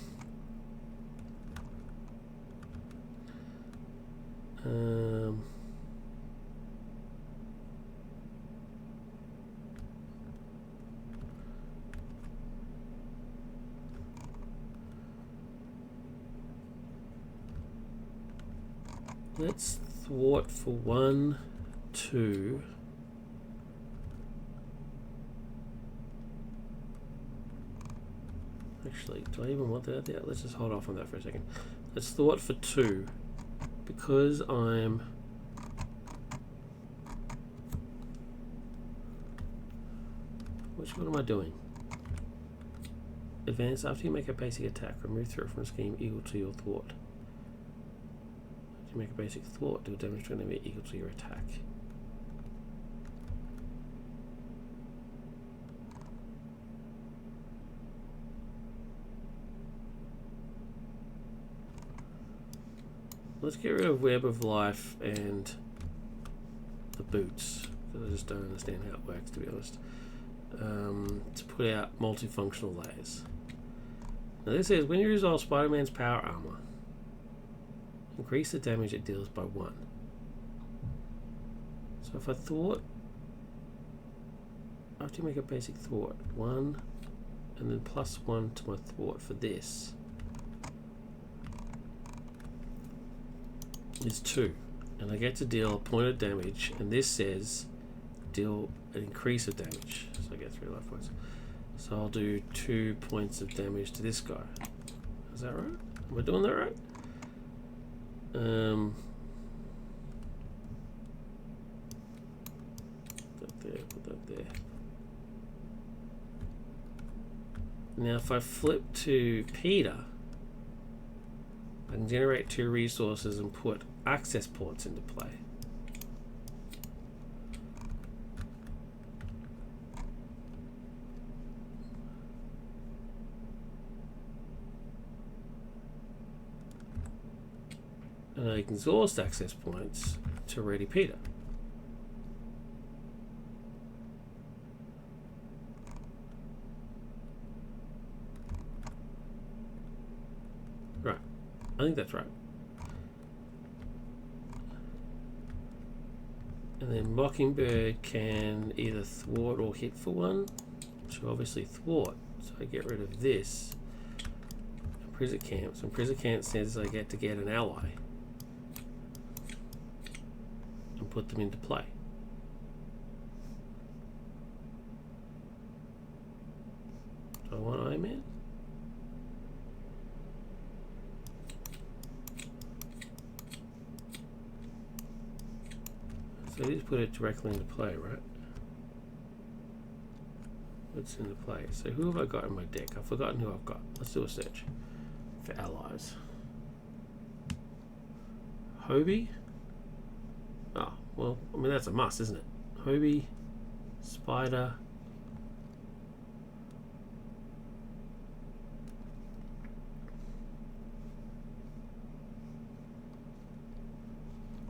Let's thwart for 1, 2. Actually, do I even want that? Yeah, let's just hold off on that for a second. Let's thwart for 2. Because I'm... Which one am I doing? Advance after you make a basic attack. Remove threat from a scheme equal to your thwart. If you make a basic thwart, do a damage to an enemy equal to your attack. Let's get rid of Web of Life and the boots, because I just don't understand how it works, to be honest. To put out multifunctional layers. Now this says, when you resolve Spider-Man's power armor, increase the damage it deals by 1. So if I thwart, I have to make a basic thwart. 1, and then +1 to my thwart for this is 2. And I get to deal a point of damage, and this says deal an increase of damage. So I get 3 life points. So I'll do 2 points of damage to this guy. Is that right? Am I doing that right? Put that there. Now if I flip to Peter, I can generate 2 resources and put access ports into play. And I can exhaust access points to ready Peter. Right, I think that's right. And then Mockingbird can either thwart or hit for 1, which will obviously thwart, so I get rid of this. And Prisoner Camps, and Prisoner Camp says I get to get an ally and put them into play. Do I want Iron Man? So I just put it directly into play, right? What's into play? So who have I got in my deck? I've forgotten who I've got. Let's do a search for allies. Hobie? Oh, well, I mean that's a must, isn't it? Hobie, Spider,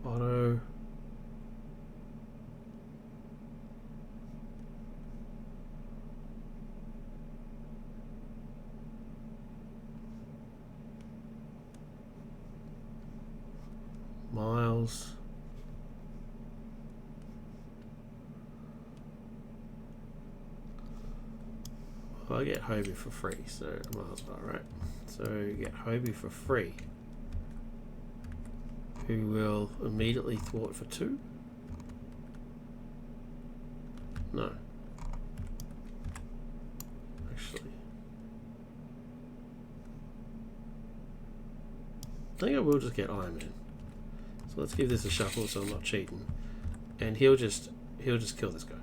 Otto, Miles, well, I get Hobie for free, so Miles, alright. So you get Hobie for free, who will immediately thwart for 2. No. Actually. I think I will just get Iron Man. So let's give this a shuffle so I'm not cheating. And he'll just kill this guy.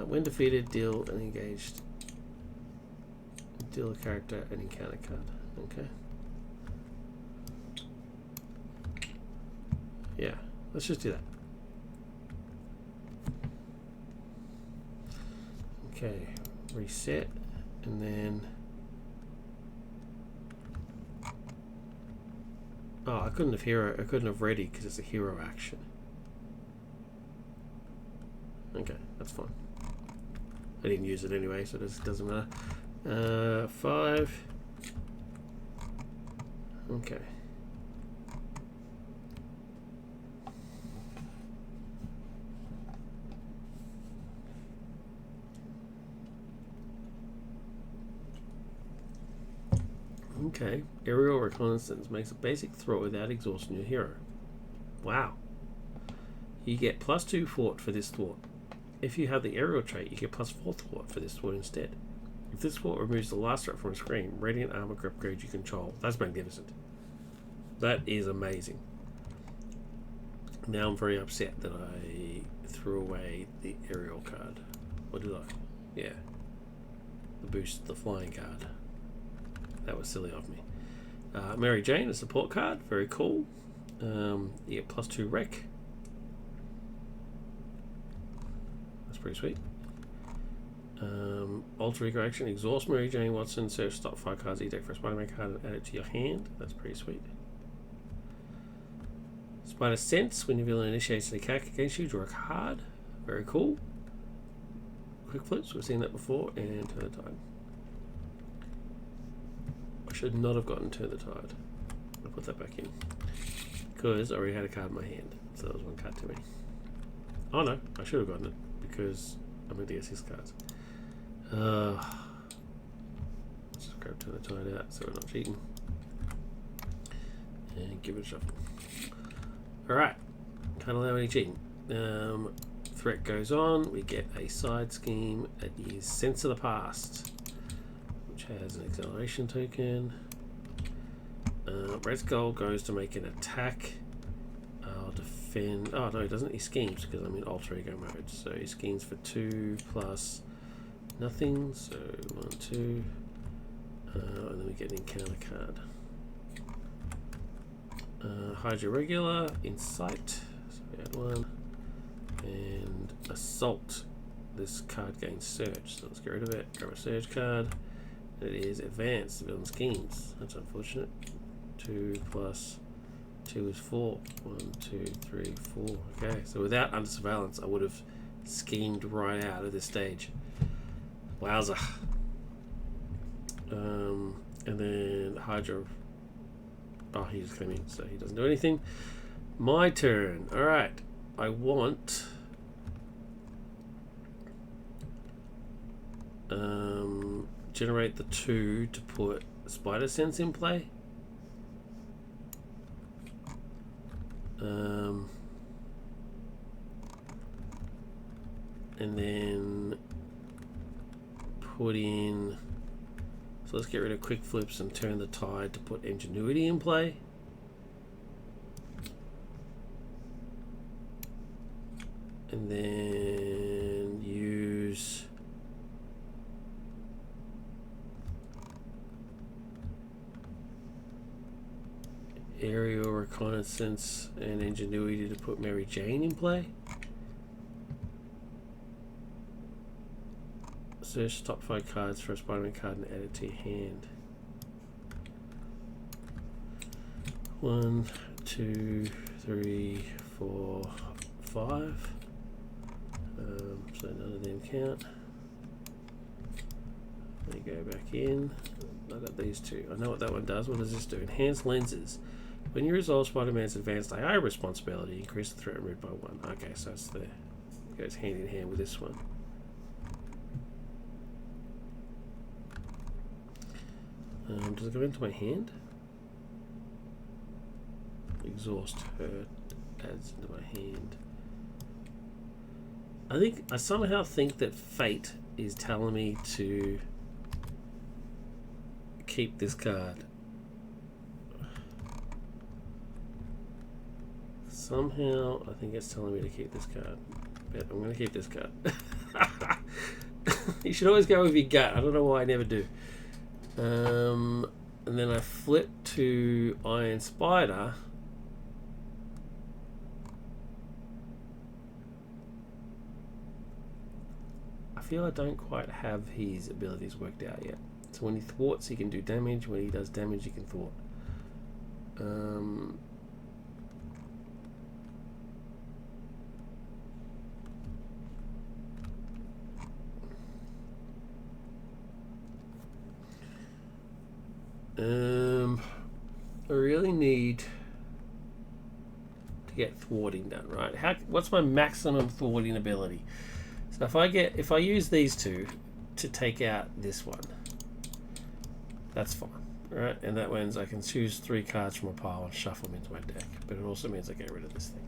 When defeated, deal an engaged. Deal a character an encounter card. Okay. Yeah, let's just do that. Okay, reset, and then oh, I couldn't have ready because it's a hero action. Okay, that's fine. I didn't use it anyway, so it doesn't matter. 5. Okay. Okay, aerial reconnaissance makes a basic throw without exhausting your hero. Wow. You get +2 thwart for this thwart. If you have the aerial trait, you get +4 thwart for this thwart instead. If this thwart removes the last threat from a screen, radiant armor upgrade you control. That's magnificent. That is amazing. Now I'm very upset that I threw away the aerial card. What did I? Yeah. The boost, the flying card. That was silly of me. Mary Jane, a support card, very cool. You get +2 rec. That's pretty sweet. Alter ego action, exhaust Mary Jane Watson, search top 5 cards each deck for a Spider-Man card and add it to your hand. That's pretty sweet. Spider Sense, when your villain initiates an attack against you, draw a card. Very cool. Quick flips, we've seen that before, and turn the tide. I should not have gotten Turn the Tide. I'll put that back in because I already had a card in my hand. So that was one card too many. Oh no, I should have gotten it because I'm going to get 6 cards. Let's just grab turn the tide out so we're not cheating. And give it a shuffle. Alright, can't allow any cheating. Threat goes on. We get a side scheme that is Sense of the Past, which has an acceleration token. Red Skull goes to make an attack. I'll defend. Oh no, he doesn't. He schemes because I'm in alter ego mode. So he schemes for 2 plus nothing. So 1, 2. And then we get an encounter card. Hydra Regular, Insight. So we add 1. And Assault. This card gains Surge. So let's get rid of it. Grab a Surge card. It is Advanced Villain Schemes. That's unfortunate. 2 plus 2 is 4. 1, 2, 3, 4. Okay, so without Under Surveillance, I would have schemed right out at this stage. Wowza. And then Hydra. Oh, he just came in, so he doesn't do anything. My turn. Alright. I want. Generate the 2 to put Spider Sense in play. And then put in. So let's get rid of Quick Flips and turn the tide to put Ingenuity in play. And then use Aerial Reconnaissance and Ingenuity to put Mary Jane in play. Search top 5 cards for a Spider-Man card and add it to your hand. 1, 2, 3, 4, 5. So none of them count. Let me go back in. I got these 2. I know what that one does. What does this do? Enhance lenses. When you resolve Spider-Man's advanced AI responsibility, increase the threat rate by 1. Okay, so it's the, it goes hand in hand with this one. Does it go into my hand? Exhaust hurt adds into my hand. I somehow think that fate is telling me to keep this card. Somehow I think it's telling me to keep this card. But I'm going to keep this card. You should always go with your gut. I don't know why I never do. And then I flip to Iron Spider. I feel I don't quite have his abilities worked out yet. So when he thwarts, he can do damage. When he does damage, he can thwart. I really need to get thwarting done, right? What's my maximum thwarting ability? So if I use these 2 to take out this one, that's fine, right? And that means I can choose 3 cards from a pile and shuffle them into my deck. But it also means I get rid of this thing.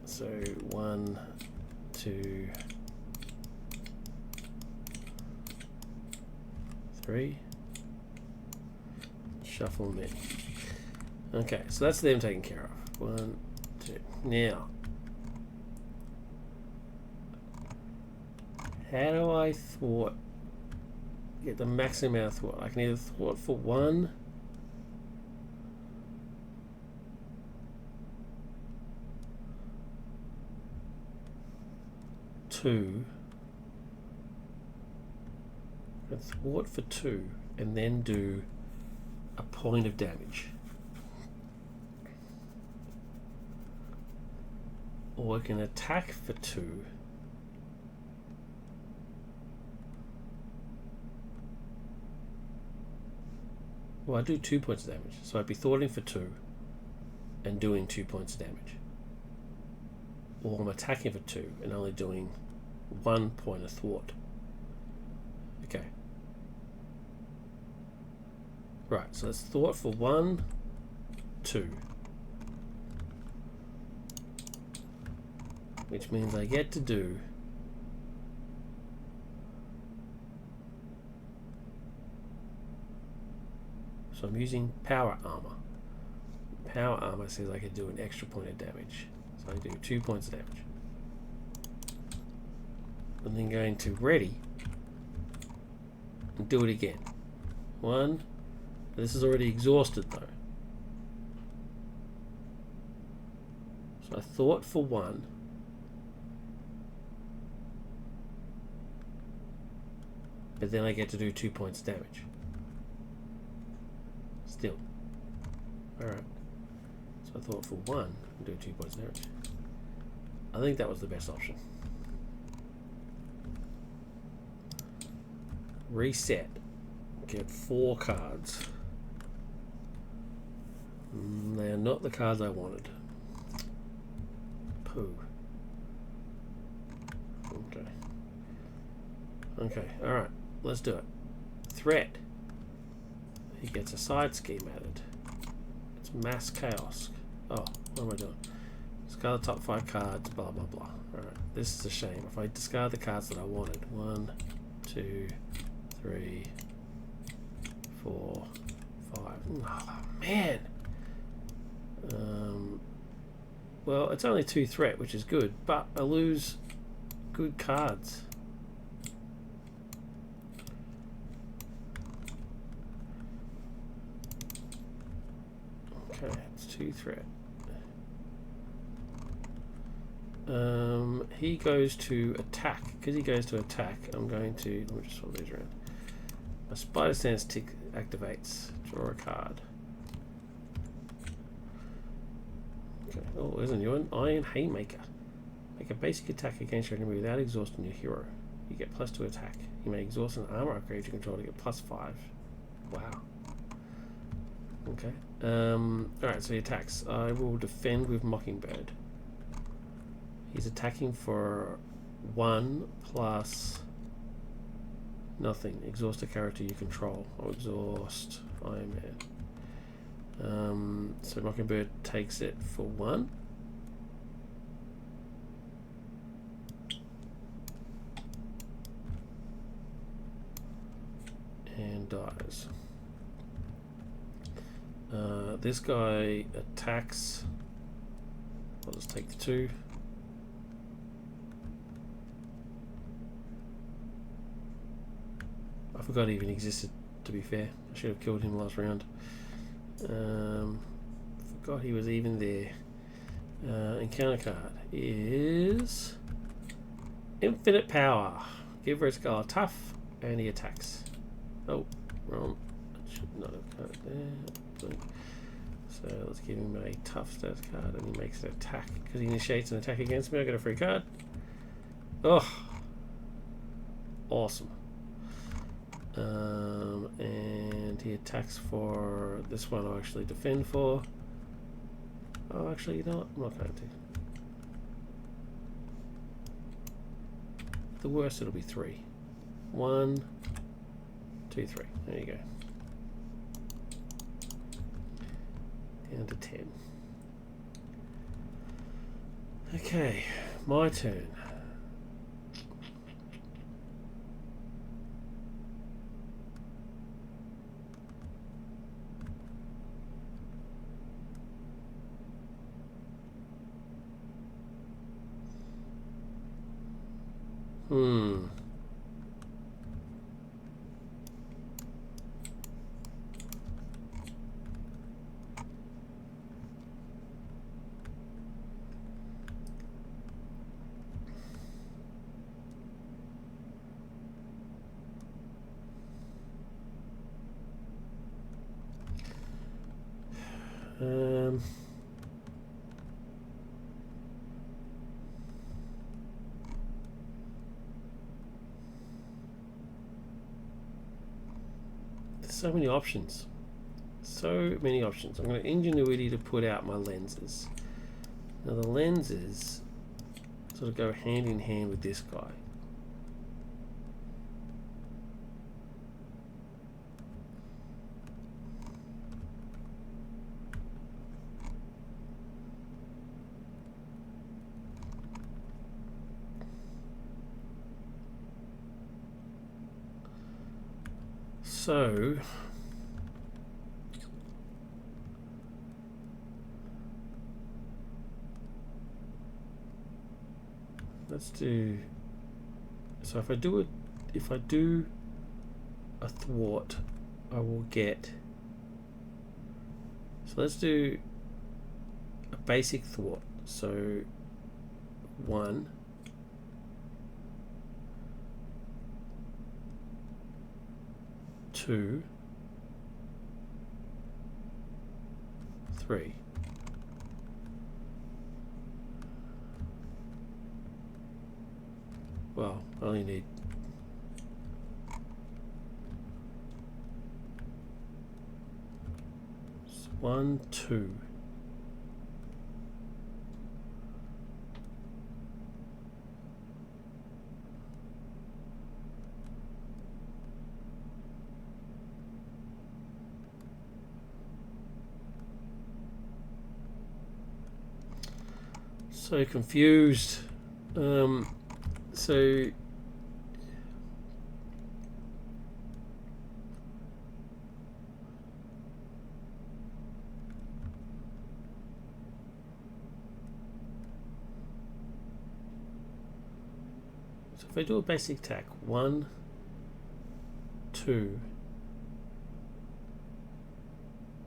So 1, 2, 3. Shuffle them in. Okay, so that's them taken care of. 1, 2. Now, how do I thwart? Get the maximum amount of thwart. I can either thwart for 1, 2. I can thwart for 2 and then do a point of damage. Or I can attack for 2. Well, I do 2 points of damage, so I'd be thwarting for 2. and doing 2 points of damage. Or I'm attacking for 2 and only doing 1 point of thwart. Okay. Right, so let's thwart for 1, 2. Which means I get to do so I'm using power armor. Power armor says I can do an extra point of damage. So I do 2 points of damage. And then going to ready and do it again. 1. This is already exhausted though. So I thought for 1. But then I get to do 2 points of damage. Still. Alright. So I thought for 1 and do 2 points of damage. I think that was the best option. Reset. Get 4 cards. They are not the cards I wanted. Pooh. Okay. Okay, alright. Let's do it. Threat. He gets a side scheme added. It's mass chaos. Oh, what am I doing? Discard the top 5 cards, blah blah blah. Alright, this is a shame. If I discard the cards that I wanted. 1, 2, 3, 4, 5. Oh man. Well, it's only 2 threat, which is good, but I lose good cards. Okay, it's 2 threat. He goes to attack. Because he goes to attack, I'm going to... Let me just swap these around. A spider stance tick activates. Draw a card. Okay. Oh, there's a new one. Iron Haymaker. Make a basic attack against your enemy without exhausting your hero. You get +2 attack. You may exhaust an armor upgrade you control to get +5. Wow. Okay. Alright, so he attacks. I will defend with Mockingbird. He's attacking for 1 plus nothing. Exhaust a character you control. I'll exhaust Iron Man. So Mockingbird takes it for 1. And dies. This guy attacks. I'll just take the 2. I forgot he even existed, to be fair. I should have killed him last round. Forgot he was even there. Encounter card is Infinite Power. Give Red Skull a tough, and he attacks. Oh, wrong. I should not have got it there. So let's give him a tough stats card, and he makes an attack. Because he initiates an attack against me, I get a free card. Oh, awesome. And he attacks for this one. I'll actually defend for. Oh, actually, you know what? I'm not going to. The worst, it'll be 3. 1, 2, 3. There you go. Down to 10. Okay, my turn. There's so many options. So many options. I'm going to ingenuity to put out my lenses. Now the lenses sort of go hand in hand with this guy. So let's do, so if I do a thwart, I will get, so let's do a basic thwart. So 1, 2, 3. Well, I only need 1, 2. So confused. So if I do a basic attack, 1, 2,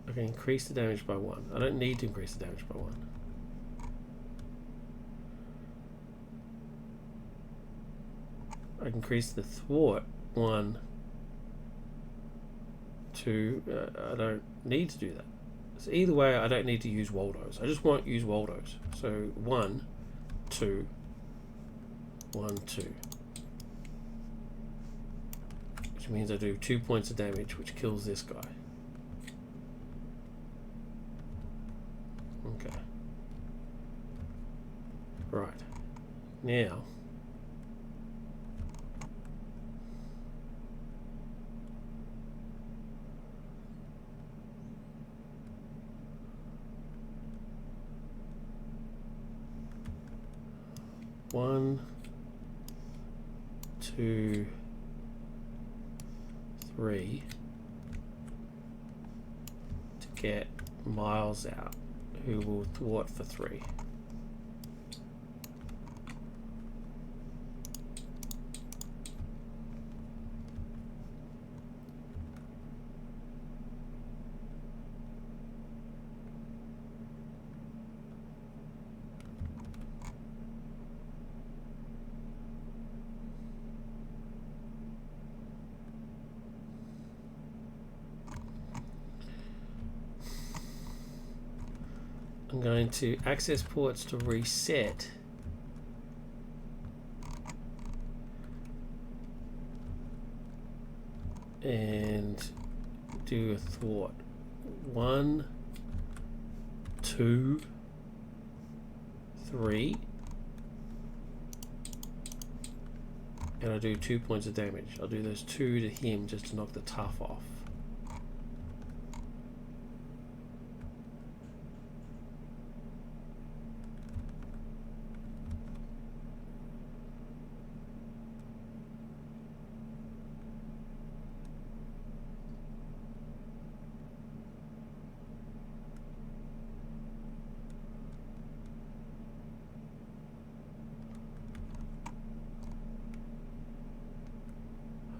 I can increase the damage by 1. I don't need to increase the damage by 1. I can increase the thwart 1, 2. I don't need to do that. So either way, I don't need to use Waldos. I just won't use Waldos. So 1, 2, 1, 2. Which means I do 2 points of damage, which kills this guy. Okay. Right. Now, one, 2, 3 to get Miles out, who will thwart for 3. I'm going to access ports to reset. And do a thwart. 1, 2, 3. And I'll do 2 points of damage. I'll do those 2 to him just to knock the tough off.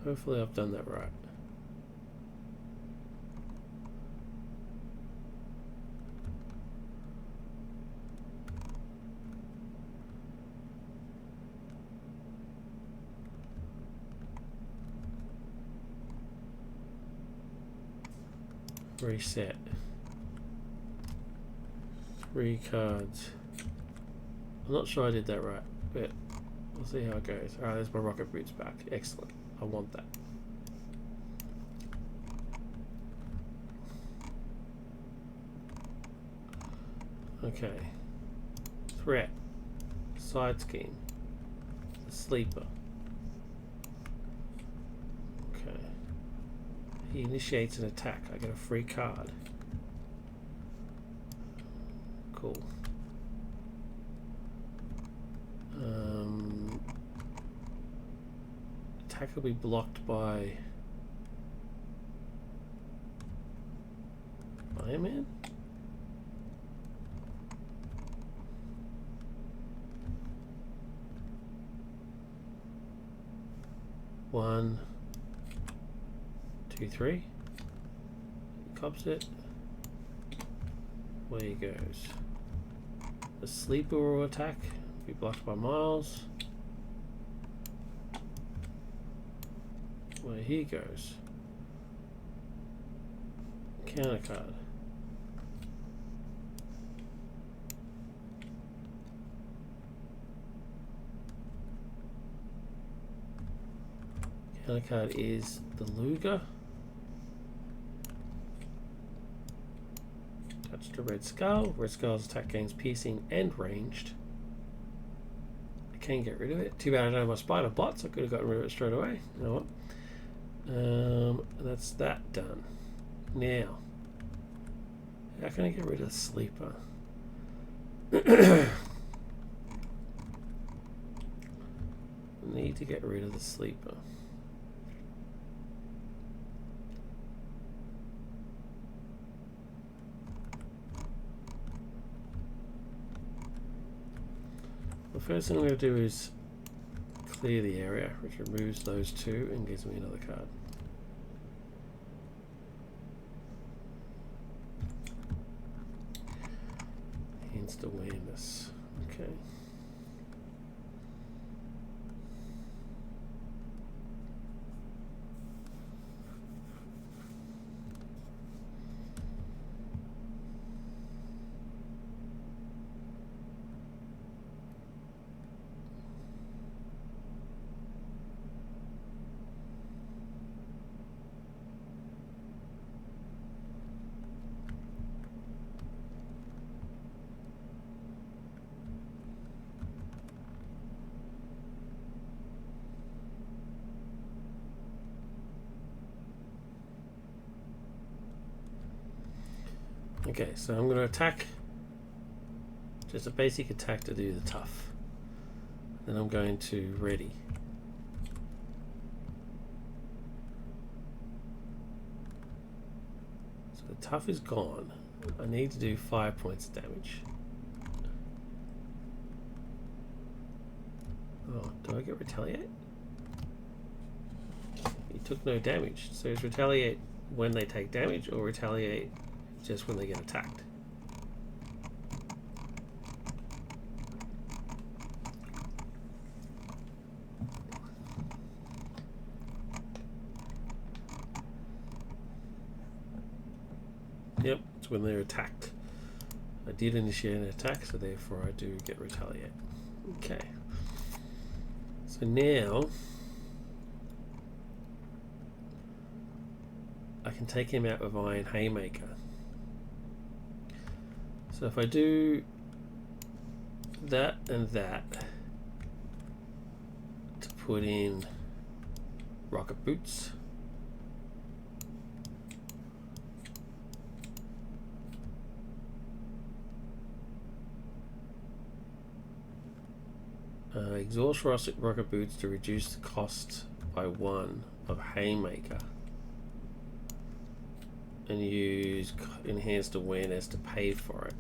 Hopefully I've done that right. Reset. 3 cards. I'm not sure I did that right, but we'll see how it goes. Alright, there's my rocket boots back. Excellent. I want that. Okay. Threat. Side scheme. Sleeper. Okay. He initiates an attack. I get a free card. Cool. Attack will be blocked by Iron Man? One, two, three. Cops it. Where he goes. The sleeper will attack. Be blocked by Miles. Where he goes. Counter card. Counter card is the Luger. Touch to Red Skull. Red Skull's attack gains piercing and ranged. I can get rid of it. Too bad I don't have my spider bots. I could have gotten rid of it straight away. You know what? That's that done. Now, how can I get rid of the sleeper? I need to get rid of the sleeper. The first thing I'm going to do is clear the area, which removes those two and gives me another card. Enhanced awareness. Okay. Okay, so I'm going to attack. Just a basic attack to do the tough. Then I'm going to ready. So the tough is gone. I need to do 5 points of damage. Oh, do I get retaliate? He took no damage. So is retaliate when they take damage or retaliate just when they get attacked? Yep, it's when they're attacked. I did initiate an attack, so therefore I do get retaliate. Okay. So now I can take him out with Iron Haymaker. So if I do that and that to put in Rocket Boots, exhaust Rocket Boots to reduce the cost by 1 of Haymaker, and use Enhanced Awareness to pay for it.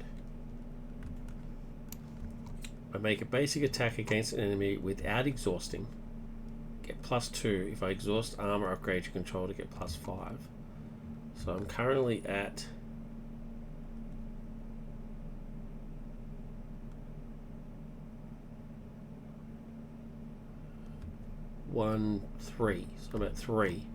I make a basic attack against an enemy without exhausting. Get +2. If I exhaust armor, upgrade your control to get +5. So I'm currently at 1, 3. So I'm at 3.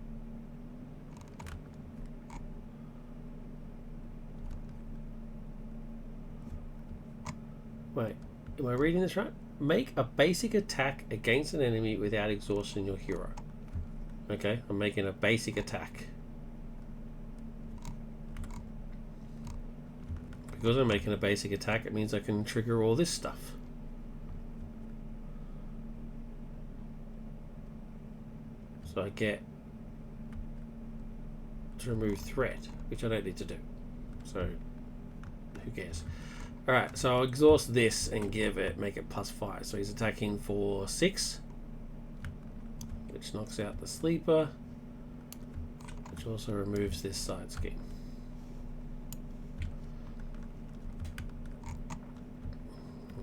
Wait, am I reading this right? Make a basic attack against an enemy without exhausting your hero. Okay, I'm making a basic attack. because I'm making a basic attack, it means I can trigger all this stuff. So I get to remove threat, which I don't need to do. So who cares? Alright, so I'll exhaust this and make it +5. So he's attacking for 6, which knocks out the sleeper, which also removes this side scheme.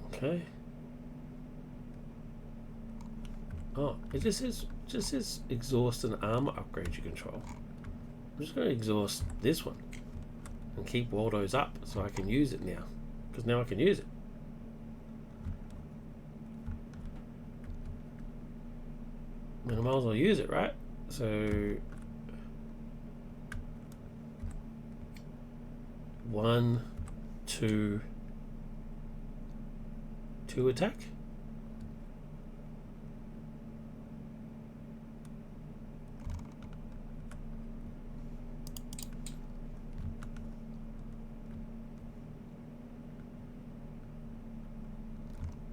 Okay. Oh, it just says exhaust and armor upgrade you control. I'm just going to exhaust this one and keep Waldo's up so I can use it now. Because now I can use it. I mean, I might as well use it, right? So 1, 2, 2 attack.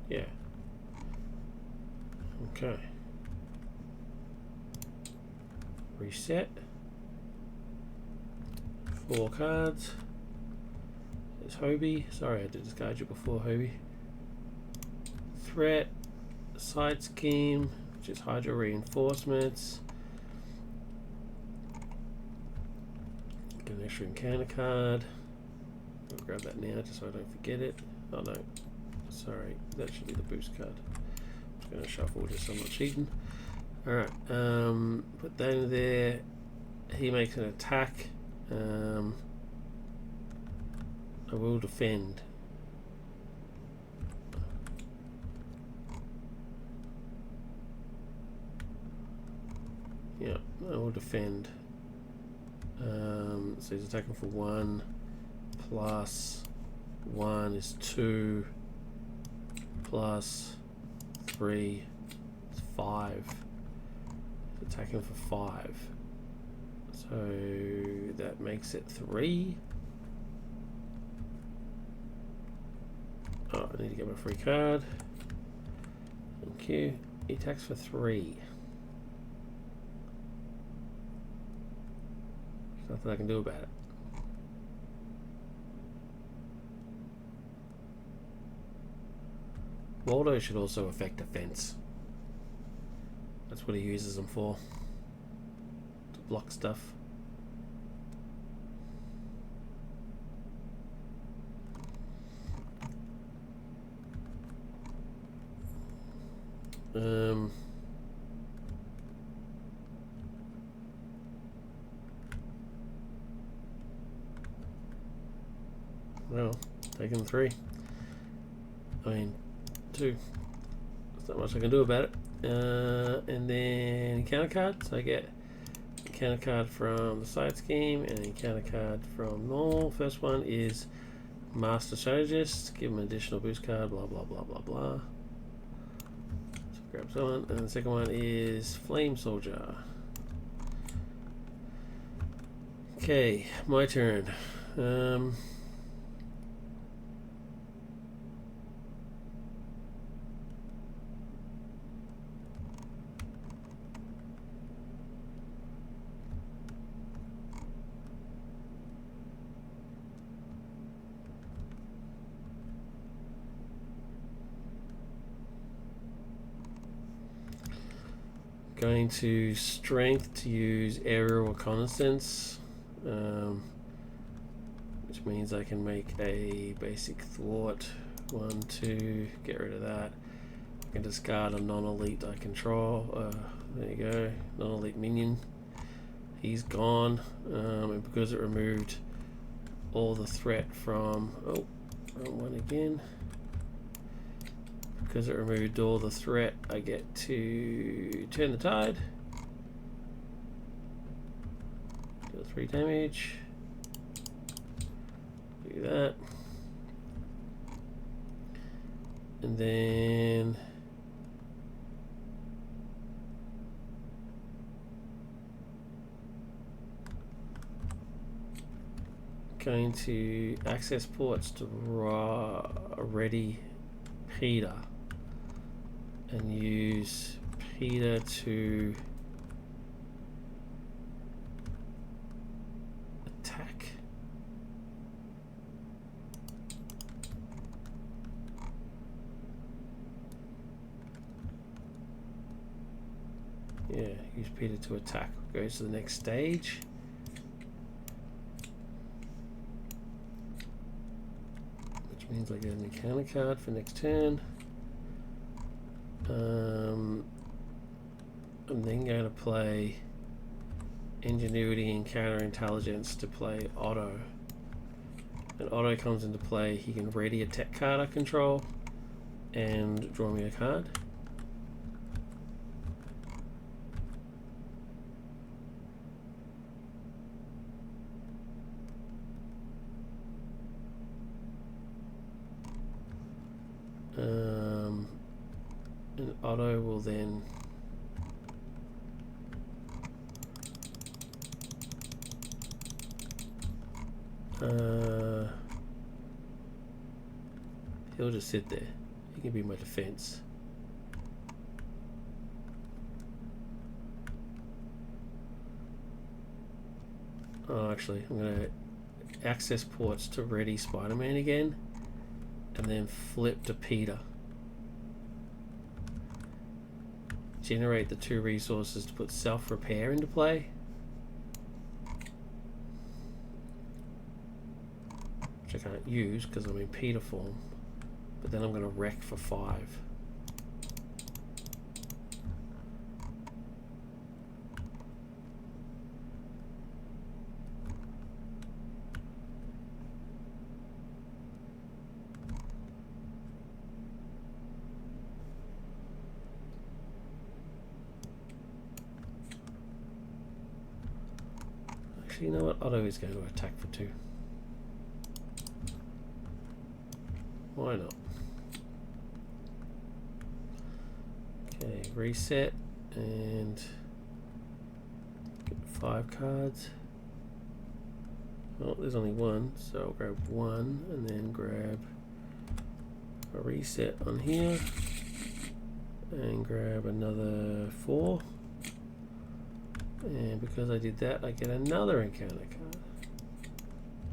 Yeah. Okay. Reset. 4 cards. There's Hobie. Sorry, I did discard you before, Hobie. Threat. Side scheme, which is Hydra reinforcements. Get an extra encounter card. I'll grab that now just so I don't forget it. Oh no. Sorry, that should be the boost card. I'm just going to shuffle just so I'm not cheating. Alright, put that in there. He makes an attack. I will defend. Yeah, I will defend. So he's attacking for 1 plus 1 is 2 plus 3 is 5. He's attacking for 5. So that makes it 3. Oh, I need to get my free card. Thank you. He attacks for 3. There's nothing I can do about it. Waldo should also affect defense. That's what he uses them for. To block stuff. Well, taking 3. I mean, 2. There's not much I can do about it. And then encounter card. So I get encounter card from the side scheme and encounter card from normal. First one is Master Strategist. Give him an additional boost card. Blah blah blah blah blah. So grab someone. And the second one is Flame Soldier. Okay, my turn. Going to strength to use aerial reconnaissance, which means I can make a basic thwart. 1, 2, get rid of that. I can discard a non-elite I control. There you go, non-elite minion. He's gone, and because it removed all the threat from, oh, wrong one again. Because it removed all the threat, I get to turn the tide. Deal 3 damage. Do that. And then going to access ports to ready Peter and use Peter to attack. Yeah, use Peter to attack. Goes to the next stage. Which means I get an encounter card for next turn. I'm then going to play Ingenuity and Counterintelligence to play Otto. And Otto comes into play. He can ready a tech card I control and draw me a card. And Otto will then he'll just sit there. He can be my defense. Oh, actually, I'm going to access ports to ready Spider-Man again, and then flip to Peter. Generate the 2 resources to put self-repair into play. Which I can't use because I'm in Peter form. But then I'm going to wreck for 5. Actually, you know what? Otto is going to attack for 2. Why not? Okay, reset and get 5 cards. Oh, there's only 1, so I'll grab 1 and then grab a reset on here and grab another 4. And because I did that, I get another encounter card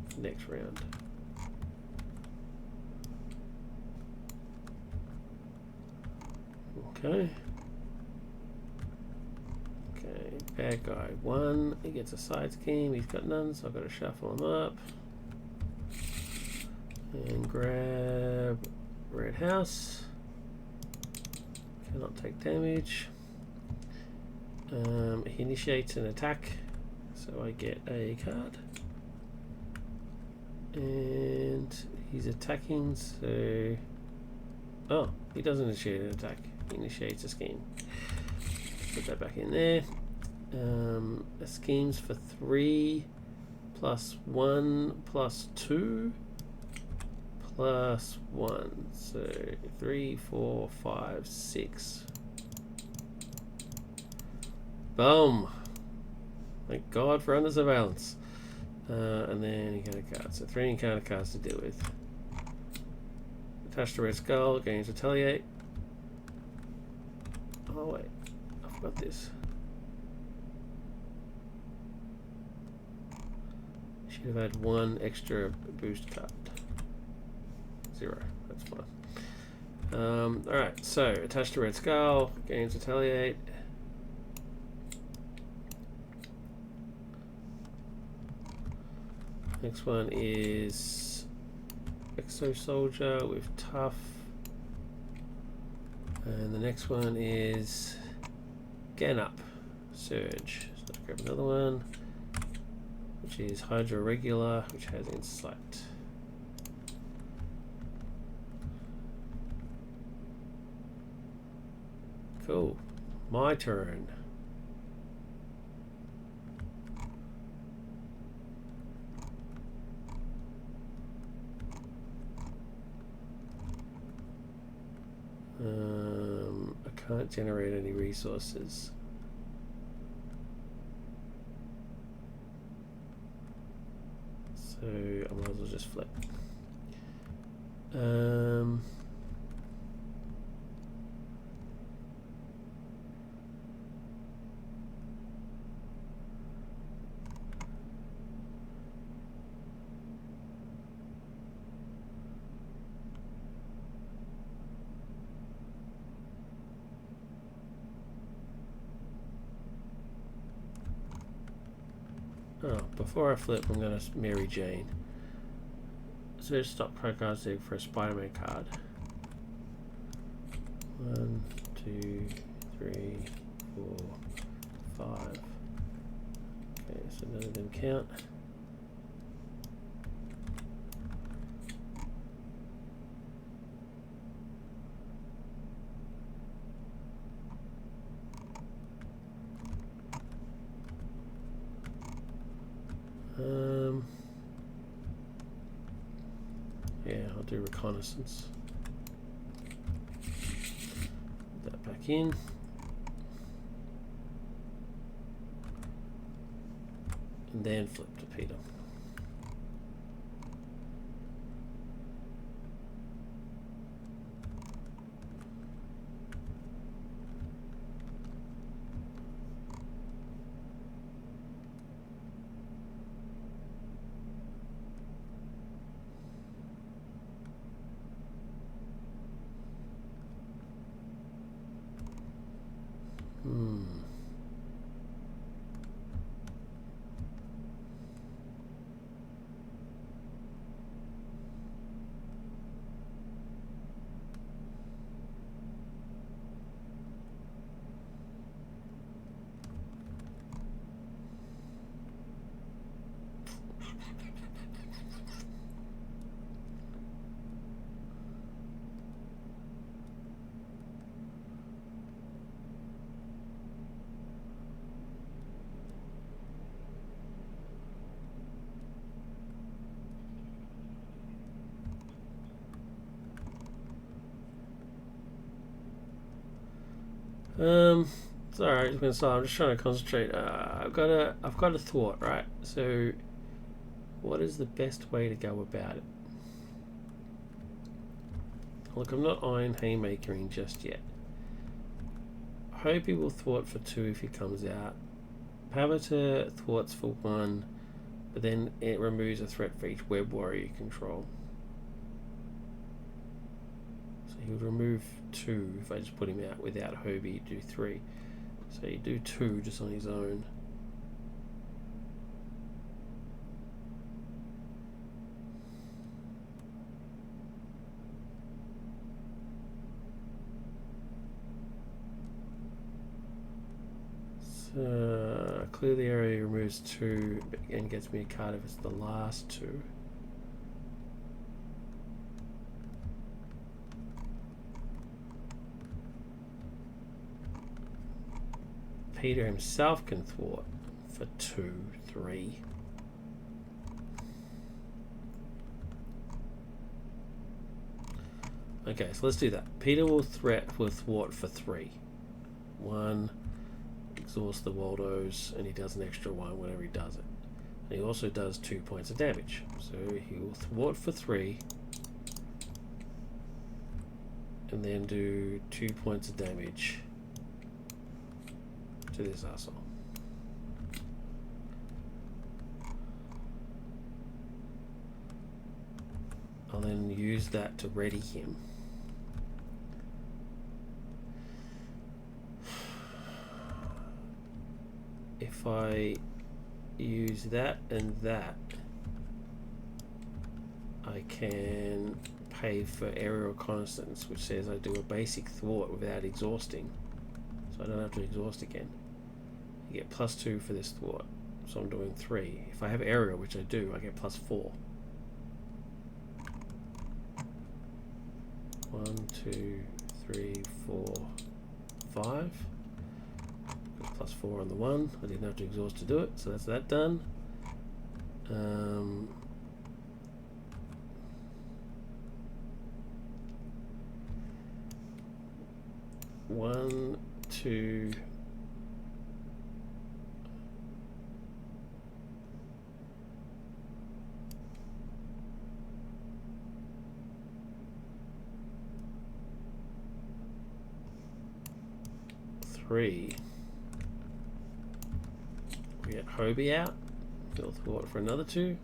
for next round. Okay. Okay, bad guy 1. He gets a side scheme. He's got none, so I've got to shuffle him up. And grab Red House. Cannot take damage. He initiates an attack, so I get a card. And he's attacking, so... Oh, he doesn't initiate an attack. He initiates a scheme. Put that back in there. A scheme's for 3 plus 1 plus 2 plus 1. So 3, 4, 5, 6. Boom! Thank God for under surveillance. And then encounter cards. So 3 encounter cards to deal with. Attach to Red Skull, gains Retaliate. Oh wait, I forgot this. Should have had 1 extra boost card. 0, that's fine. Alright, so attach to Red Skull, gains Retaliate. Next one is Exo Soldier with Tough. And the next one is Gan Up Surge. So let's grab another one, which is Hydra Regular, which has Insight. Cool. My turn. I can't generate any resources. So So I might as well just flip. Oh, before I flip, I'm going to Mary Jane. So stop pro cards there for a Spider-Man card. 1, 2, 3, 4, 5. Okay, so none of them count. Yeah, I'll do reconnaissance. Put that back in. And then flip to Peter. It's alright, I'm just trying to concentrate. I've got a thought, right? So what is the best way to go about it? Look, I'm not iron haymakering just yet. I hope he will thwart for 2 if he comes out. Pavita thwarts for 1, but then it removes a threat for each web warrior you control. So he would remove 2 if I just put him out without Hobie, he'd do 3. So you do 2 just on his own. So clear the area, removes 2, but again gets me a card if it's the last 2. Peter himself can thwart for 2, 3. Okay, so let's do that. Peter will thwart for 3. 1, exhaust the Waldos, and he does an extra 1 whenever he does it. And he also does 2 points of damage. So he will thwart for 3, and then do 2 points of damage to this asshole. I'll then use that to ready him. If I use that and that, I can pay for aerial reconnaissance, which says I do a basic thwart without exhausting, so I don't have to exhaust again. You get +2 for this thwart, so I'm doing 3. If I have aerial, which I do, I get +4. 1, 2, 3, 4, 5. +4 on the 1. I didn't have to exhaust to do it, so that's that done. 1, 2. 3. We get Hobie out. Fill thwart for another 2.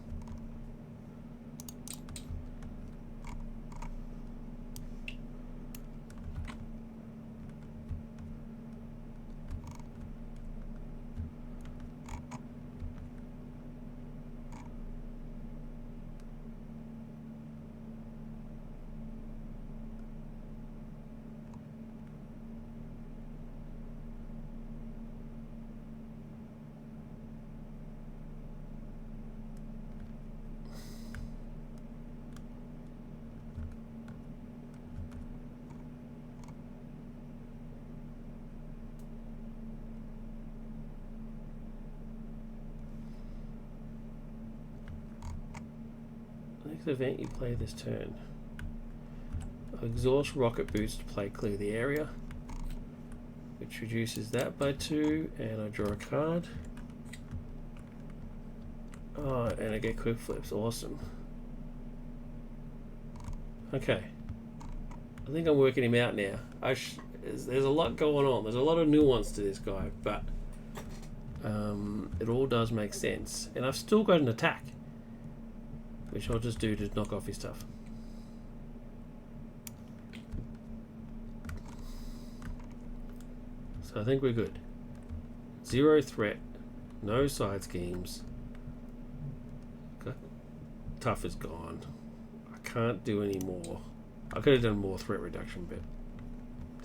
Next event you play this turn. Exhaust rocket boost to play clear the area, which reduces that by 2, and I draw a card. Oh, and I get quick flips. Awesome. Okay. I think I'm working him out now. There's a lot going on. There's a lot of nuance to this guy, but it all does make sense. And I've still got an attack, which I'll just do to knock off his stuff. So I think we're good. 0 threat, no side schemes. Okay. Tough is gone. I can't do any more. I could have done more threat reduction, but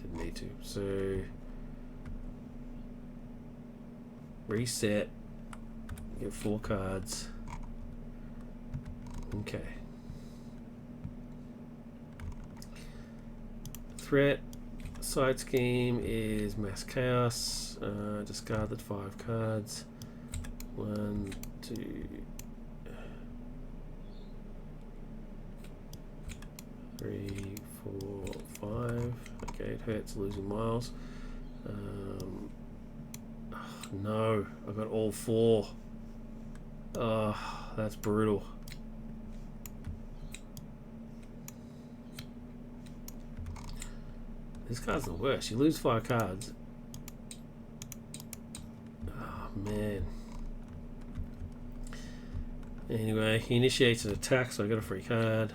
didn't need to. So reset. Get 4 cards. Okay. Threat. Side scheme is mass chaos. Discard the 5 cards. 1, 2, 3, 4, 5. Okay, it hurts losing miles. No, I got all 4. That's brutal. This card's the worst. You lose 5 cards. Oh, man. Anyway, he initiates an attack, so I got a free card.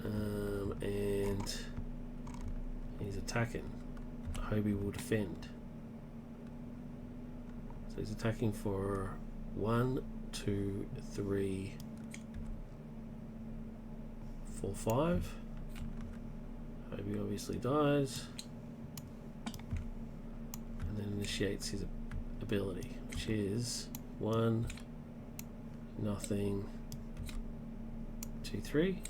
And he's attacking. Hobie will defend. So he's attacking for 1, 2, 3, 4, 5. Hobie obviously dies, and then initiates his ability, which is 1, nothing, 2, 3.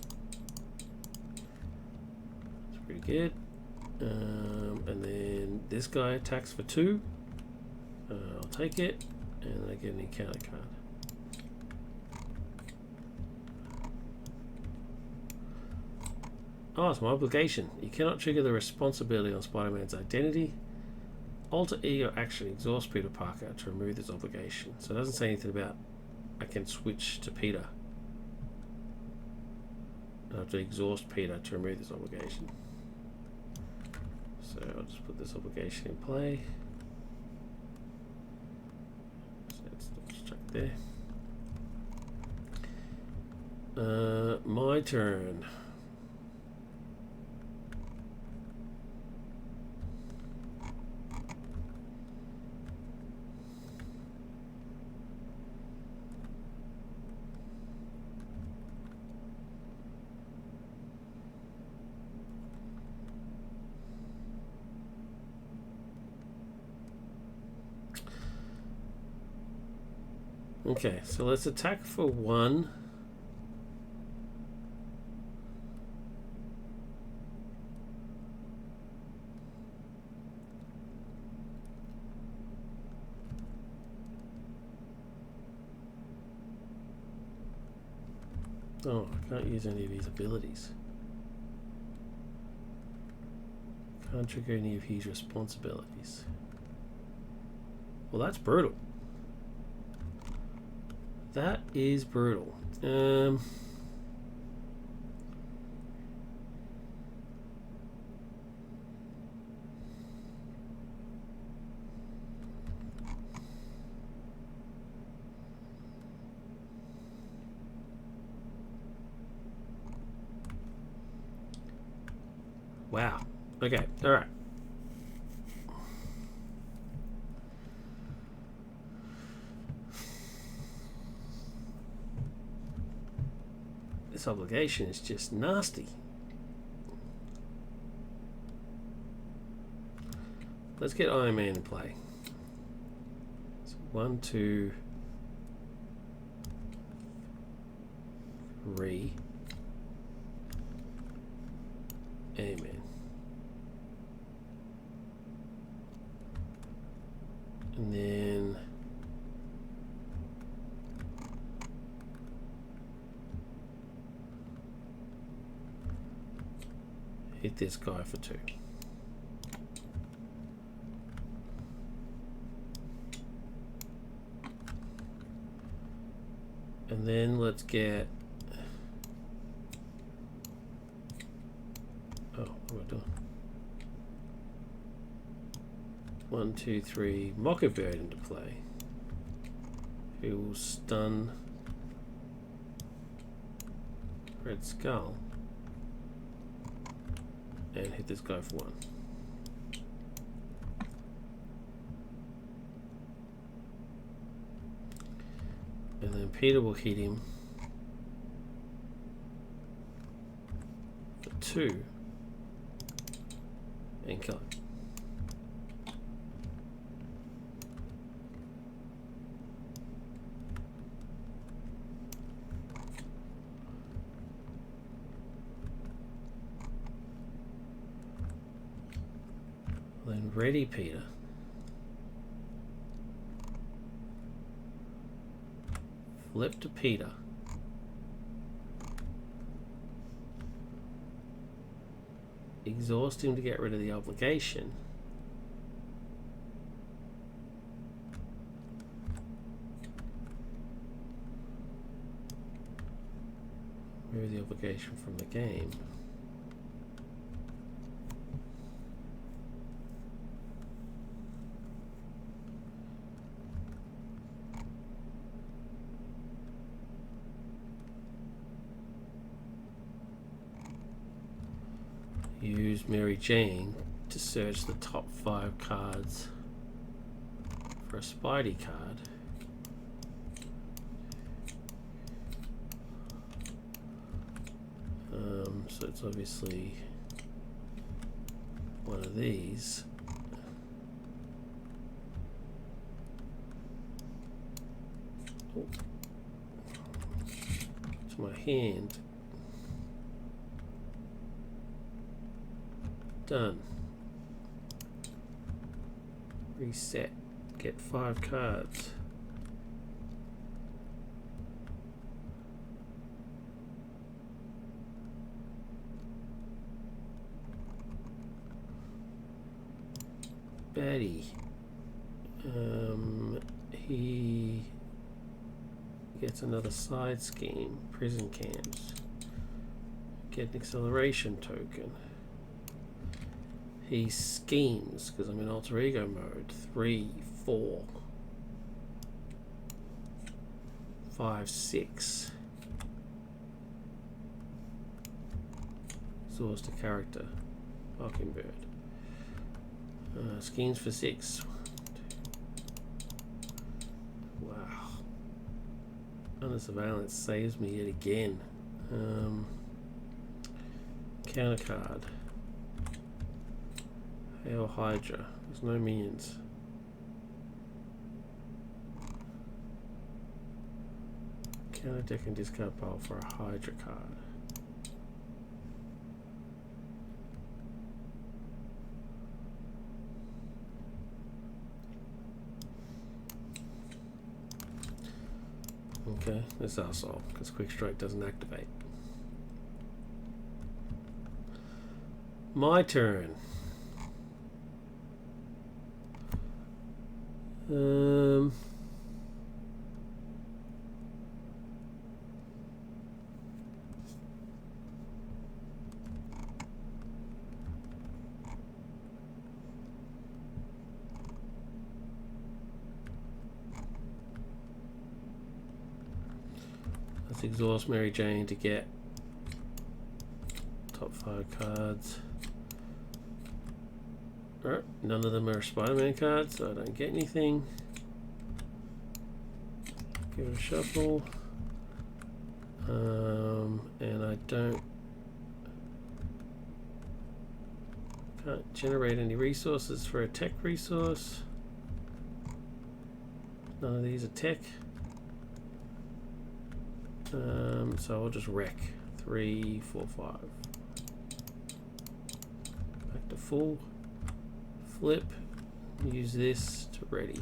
It's pretty good. And then this guy attacks for 2. I'll take it, and then I get an encounter card. Oh, it's my obligation. You cannot trigger the responsibility on Spider-Man's identity. Alter ego action. Exhaust Peter Parker to remove this obligation. So it doesn't say anything about I can switch to Peter. I have to exhaust Peter to remove this obligation. So I'll just put this obligation in play. So let's check there. My turn. Okay, so let's attack for 1. Oh, I can't use any of his abilities. Can't trigger any of his responsibilities. Well, that's brutal. That is brutal. Wow. Okay, alright. This obligation is just nasty. Let's get Iron Man in play. So 1, 2, 3. Amen. And then hit this guy for 2. And then let's get... Oh, what am I doing? 1, 2, 3. Mockingbird into play. He will stun Red Skull and hit this guy for 1. And then Peter will hit him for 2 and kill him. Then ready Peter. Flip to Peter. Exhaust him to get rid of the obligation. Remove the obligation from the game. Use Mary Jane to search the top 5 cards for a Spidey card. So it's obviously one of these. Oh. To my hand. Done. Reset. Get 5 cards. Batty. He gets another side scheme. Prison camps. Get an acceleration token. He schemes because I'm in alter ego mode. 3, 4, 5, 6. Exhaust a character. Mockingbird. Schemes for 6. Wow. Under surveillance saves me yet again. Counter card. Hail Hydra. There's no minions. Counter deck and discard pile for a Hydra card. Okay, that's our soul, because Quick Strike doesn't activate. My turn. Let's exhaust Mary Jane to get top 5 cards. Alright, none of them are Spider-Man cards, so I don't get anything. Give it a shuffle. And I can't generate any resources for a tech resource. None of these are tech. So I'll just wreck 3, 4, 5. Back to full. Flip. Use this to ready.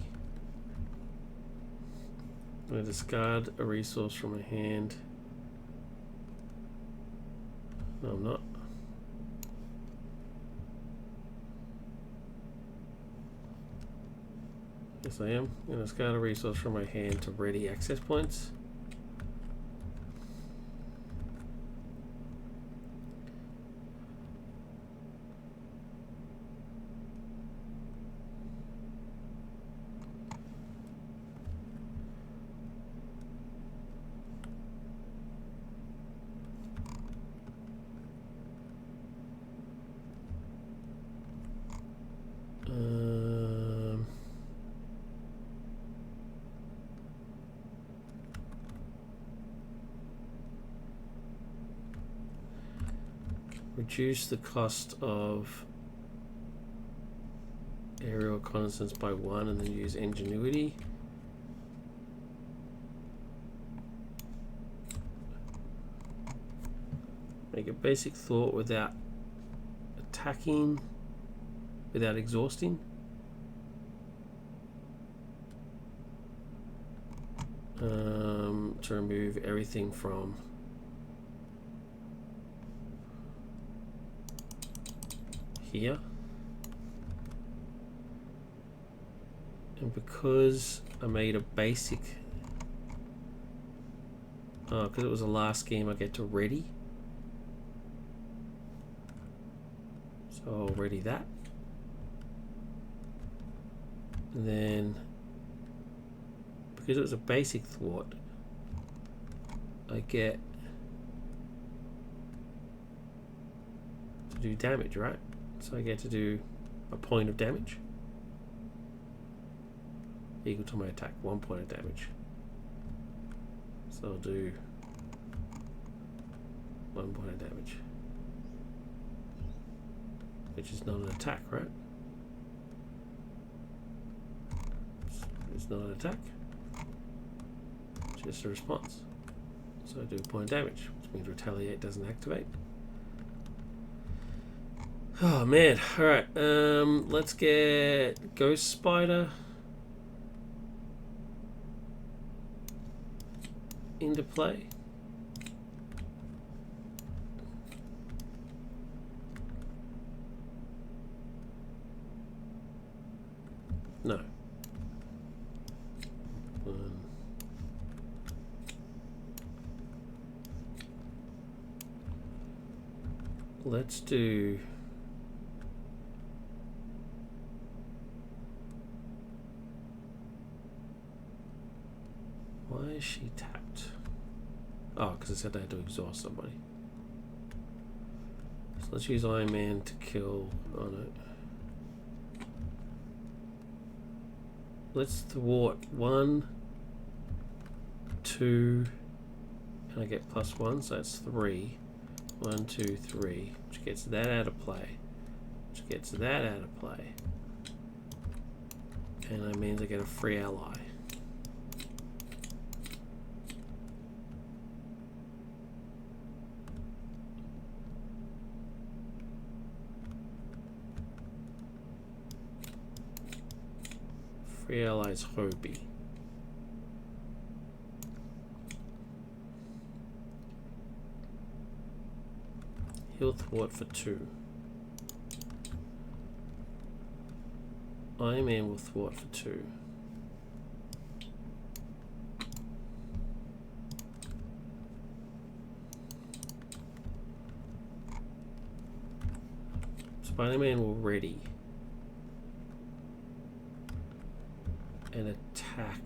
I'm going to discard a resource from my hand. No, I'm not. Yes, I am. I'm going to discard a resource from my hand to ready access points. Reduce the cost of aerial reconnaissance by 1 and then use ingenuity. Make a basic thought without attacking, without exhausting. To remove everything from here. And because I made a basic, because it was the last game I get to ready, so I'll ready that. And then because it was a basic thwart, I get to do damage, right? So I get to do a point of damage equal to my attack, 1 point of damage. So I'll do 1 point of damage, which is not an attack, right? It's not an attack, it's just a response. So I do a point of damage, which means retaliate doesn't activate. Oh man, alright, let's get Ghost Spider into play. No. 1. Let's do why is she tapped? Oh, because it said I had to exhaust somebody. So let's use Iron Man to kill on it. Let's thwart 1, 2, and I get +1, so that's 3. 1, 2, 3, which gets that out of play, which gets that out of play, and that means I get a free ally. Free allies Hobie. He'll thwart for 2. Iron Man will thwart for 2. Spider-Man will ready and attack.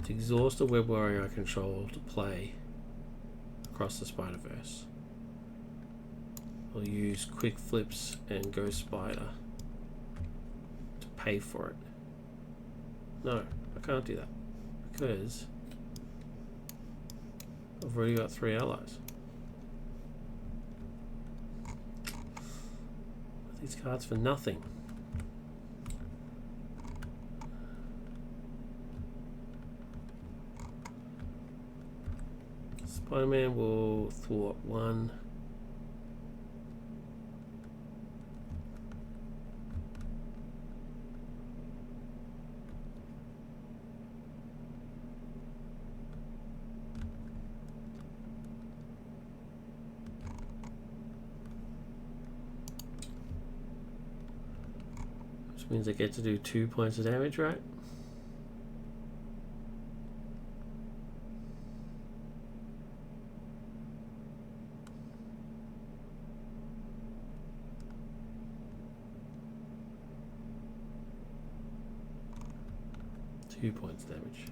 To exhaust a web warrior I control to play across the Spider-Verse. I'll use quick flips and go spider to pay for it. No, I can't do that because I've already got 3 allies. These cards for nothing. Spider-Man will thwart 1. Which means I get to do 2 points of damage, right? Two points damage.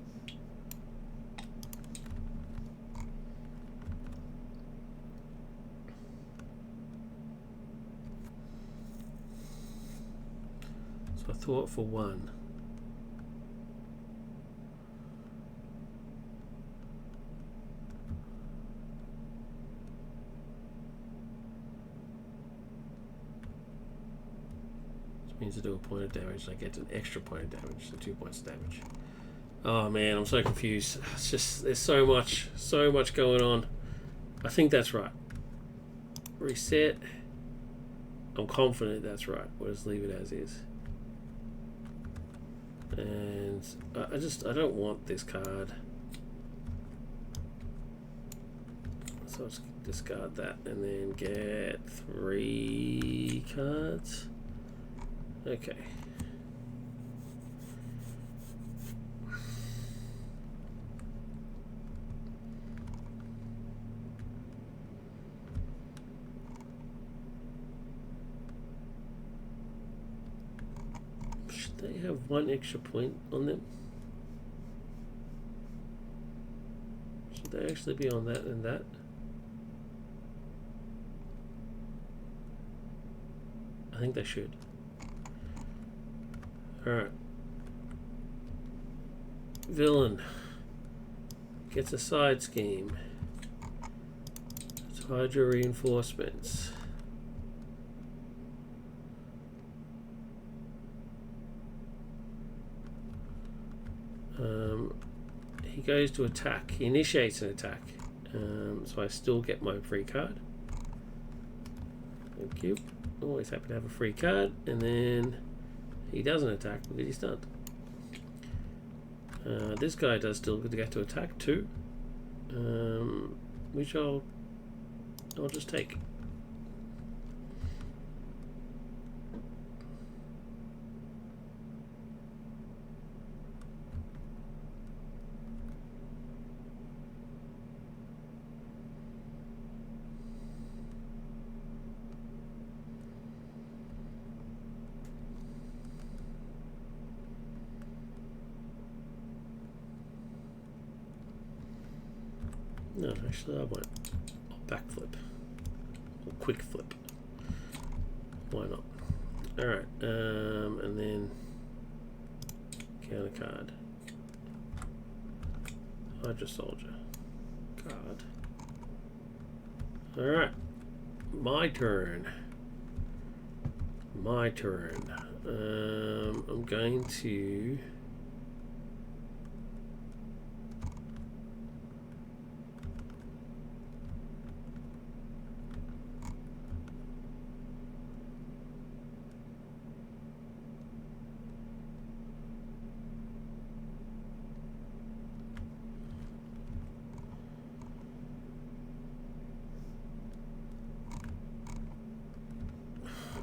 So I thought for 1. Means to do a point of damage, and I get an extra point of damage, so 2 points of damage. Oh man, I'm so confused. It's just there's so much going on. I think that's right. Reset. I'm confident that's right. We'll just leave it as is. And I don't want this card. So I'll just discard that and then get 3 cards. Okay. Should they have 1 extra point on them? Should they actually be on that and that? I think they should. Alright. Villain gets a side scheme. It's Hydra reinforcements. He goes to attack. He initiates an attack. So I still get my free card. Thank you. Always happy to have a free card. And then he doesn't attack because he's stunned. This guy does still get to attack too, which I'll just take. No, actually I won't. I'll backflip. Or quick flip. Why not? Alright, and then counter card. Hydra Soldier. Card. Alright. My turn. My turn. I'm going to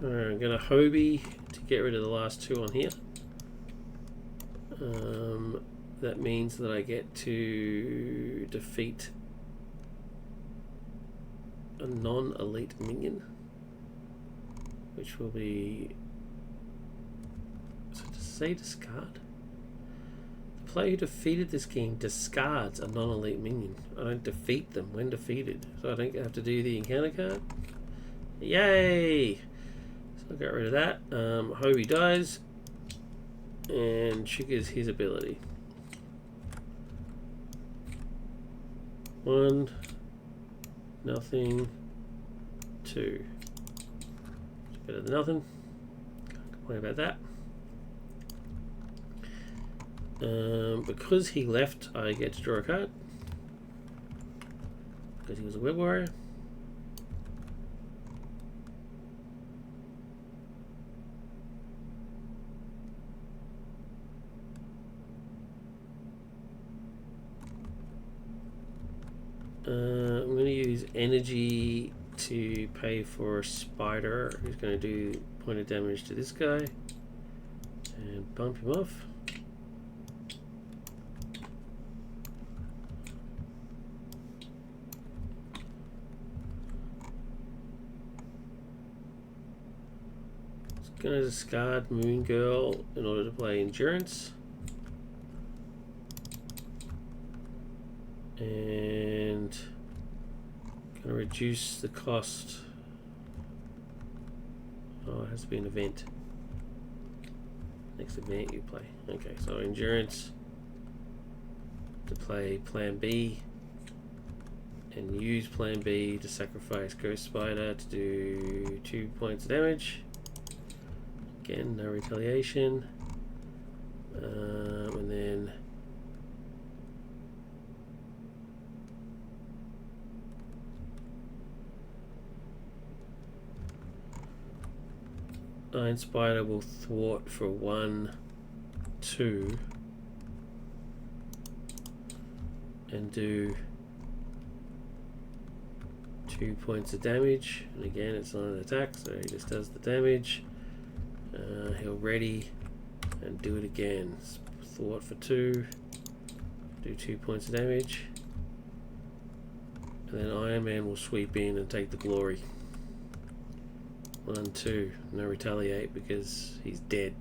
I'm going to Hobie to get rid of the last 2 on here. That means that I get to defeat a non-elite minion, which will be, so to say discard. The player who defeated this king discards a non-elite minion. I don't defeat them when defeated, so I don't have to do the encounter card. Yay! So I'll get rid of that. Hobie dies and triggers his ability. 1, nothing, 2. It's better than nothing. Can't complain about that. Because he left, I get to draw a card. Because he was a web warrior. I'm going to use energy to pay for a spider who's going to do point of damage to this guy and bump him off. Going to discard Moon Girl in order to play Endurance. And going to reduce the cost. Oh, it has to be an event. Next event you play. Okay, so Endurance to play Plan B. And use Plan B to sacrifice Ghost Spider to do 2 points of damage. Again, no retaliation. And then Iron Spider will thwart for 1, 2, and do 2 points of damage. And again, it's not an attack, so he just does the damage. He'll ready and do it again. Thwart for 2, do 2 points of damage, and then Iron Man will sweep in and take the glory. 1, 2, no retaliate because he's dead.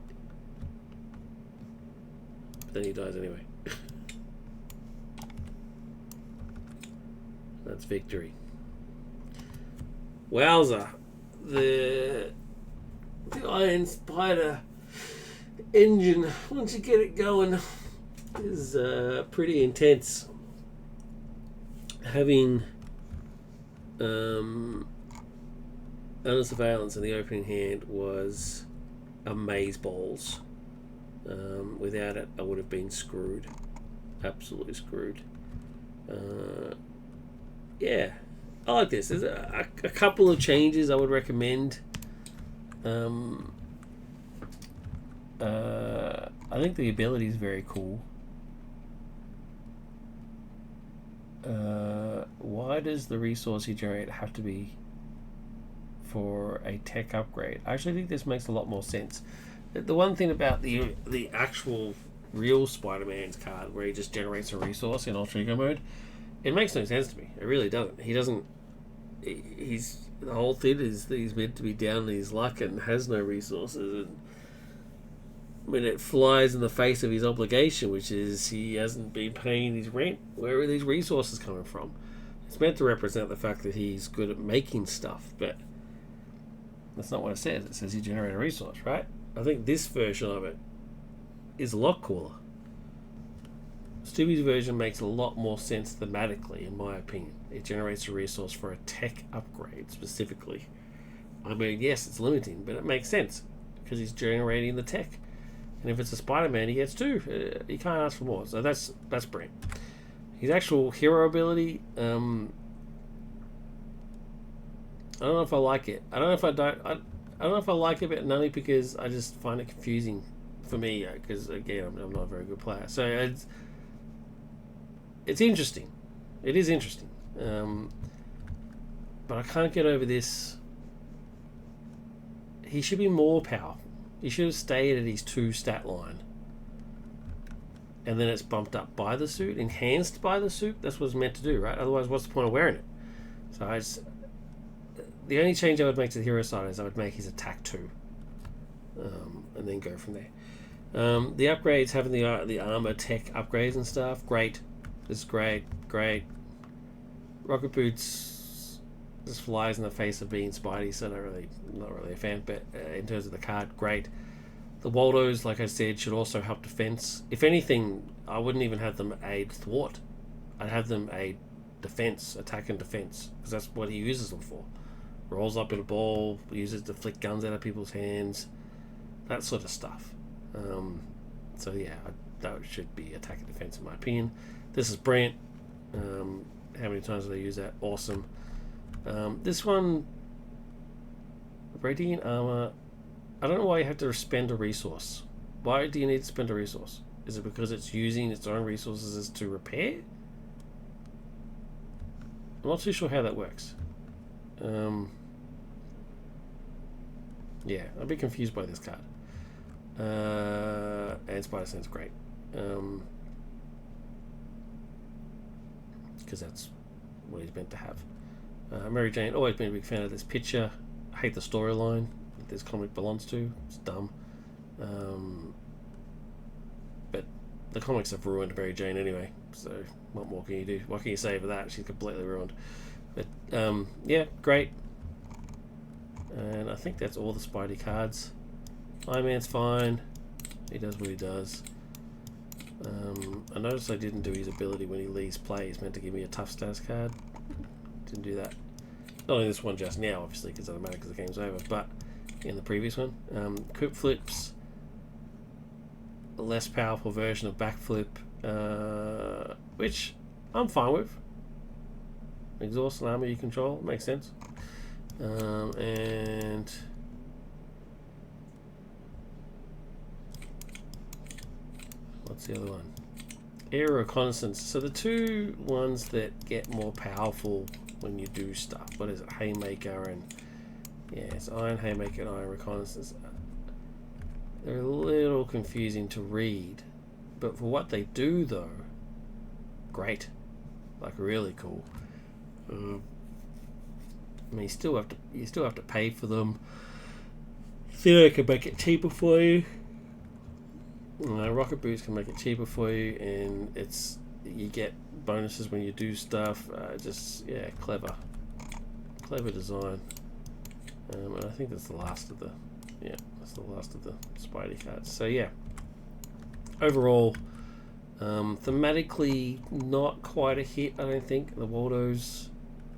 But then he dies anyway. That's victory. Wowza! The Iron Spider engine, once you get it going, is pretty intense. Having under surveillance in the opening hand was amazeballs. Without it, I would have been screwed. Absolutely screwed. Yeah, I like this. There's a couple of changes I would recommend. I think the ability is very cool. Why does the resource you generate have to be for a tech upgrade? I actually think this makes a lot more sense. The one thing about the actual real Spider-Man's card, where he just generates a resource in Ultra Ego mode, it makes no sense to me. It really doesn't. He doesn't. He's the whole thing is that he's meant to be down in his luck and has no resources. And when it flies in the face of his obligation, which is he hasn't been paying his rent, where are these resources coming from? It's meant to represent the fact that he's good at making stuff, but that's not what it says. It says you generate a resource, right? I think this version of it is a lot cooler. Stubey's version makes a lot more sense thematically, in my opinion. It generates a resource for a tech upgrade, specifically. I mean, yes, it's limiting, but it makes sense, because he's generating the tech. And if it's a Spider-Man, he gets 2. He can't ask for more, so that's brilliant. His actual hero ability, I don't know if I like it. I don't know if I like it, but only because I just find it confusing for me, because again, I'm not a very good player. So it's interesting. It is interesting. But I can't get over this. He should be more powerful. He should have stayed at his 2 stat line. And then it's bumped up by the suit, enhanced by the suit. That's what it's meant to do, right? Otherwise, what's the point of wearing it? So the only change I would make to the hero side is I would make his attack 2. And then go from there. The upgrades, having the armor tech upgrades and stuff, great. This is great. Rocket Boots just flies in the face of being Spidey, so not really a fan. But in terms of the card, great. The Waldos, like I said, should also help defense. If anything, I wouldn't even have them aid thwart. I'd have them aid defense, attack and defense, because that's what he uses them for. Rolls up in a ball, uses to flick guns out of people's hands, that sort of stuff. So yeah, that should be attack and defense in my opinion. This is brilliant. How many times did I use that? Awesome. This one, radiant armor. I don't know why you have to spend a resource. Why do you need to spend a resource? Is it because it's using its own resources to repair? I'm not too sure how that works. Yeah, I'm a bit confused by this card. And Spider Sense, great. Because that's what he's meant to have. Mary Jane, always been a big fan of this picture. I hate the storyline that this comic belongs to. It's dumb. But the comics have ruined Mary Jane anyway, so what more can you do? What can you say for that? She's completely ruined. But yeah, great. And I think that's all the Spidey cards. Iron Man's fine. He does what he does. I noticed I didn't do his ability when he leaves play. He's meant to give me a tough status card. Didn't do that. Not in this one just now, obviously, because it doesn't matter because the game's over, but in the previous one. Coop Flips. A less powerful version of Backflip, which I'm fine with. Exhaust and armor you control, makes sense. And what's the other one? Air Reconnaissance. So the two ones that get more powerful when you do stuff. What is it? Haymaker and yeah, it's Iron Haymaker and Iron Reconnaissance. They're a little confusing to read, but for what they do though, great. Like really cool. I mean, you still have to pay for them. Theo can make it cheaper for you. Rocket Boots can make it cheaper for you, and you get bonuses when you do stuff. Just yeah, clever design. And I think that's the last of the Spidey cards. So yeah, overall, thematically not quite a hit. I don't think the Waldos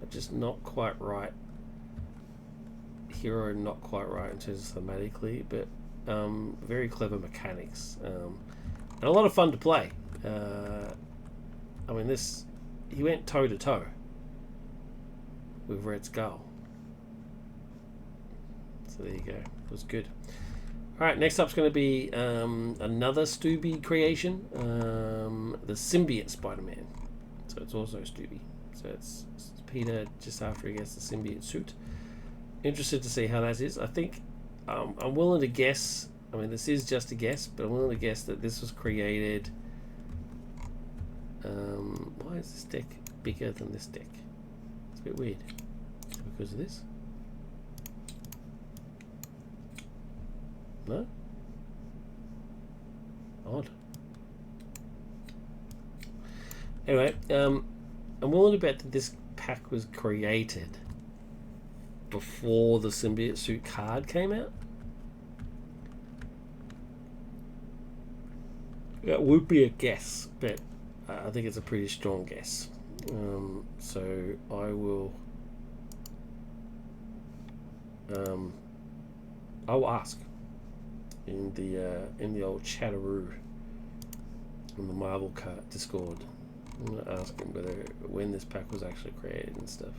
are just not quite right. Hero not quite right in terms of thematically, but very clever mechanics and a lot of fun to play. I mean, he went toe to toe with Red Skull, so there you go. It was good. All right, next up's going to be another Stubey creation, the Symbiote Spider-Man. So it's also Stubey. So it's Peter just after he gets the symbiote suit. Interested to see how that is. I think I'm willing to guess. I mean, this is just a guess, but I'm willing to guess that this was created. Why is this deck bigger than this deck? It's a bit weird. Is it because of this? No? Odd. Anyway, I'm willing to bet that this pack was created before the symbiote suit card came out. That would be a guess, but I think it's a pretty strong guess. So I will. I'll ask in the old chatteroo in the Marvel Discord. I'm gonna ask him when this pack was actually created and stuff.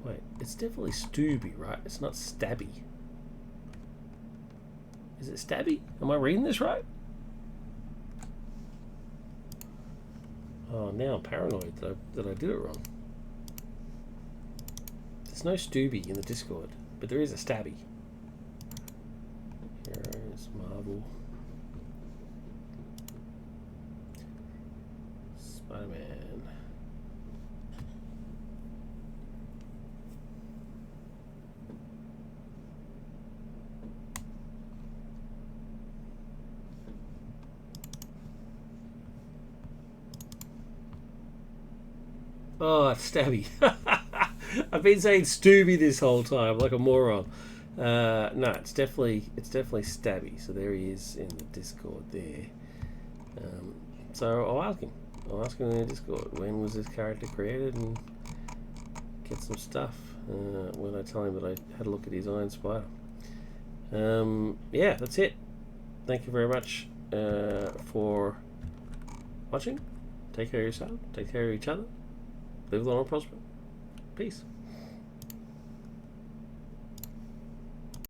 Wait, it's definitely Stubey, right? It's not Stabey. Is it Stabey? Am I reading this right? Oh, now I'm paranoid that I did it wrong. There's no Stubey in the Discord, but there is a Stabey. Here's Marvel. Spider-Man. Oh, it's Stabey. I've been saying Stubey this whole time, like a moron. No, it's definitely Stabey. So there he is in the Discord there. So I'll ask him. In the Discord, when was this character created, and get some stuff. When I tell him that I had a look at his Iron Spider. Yeah, that's it. Thank you very much for watching. Take care of yourself. Take care of each other. Live long and prosper. Peace.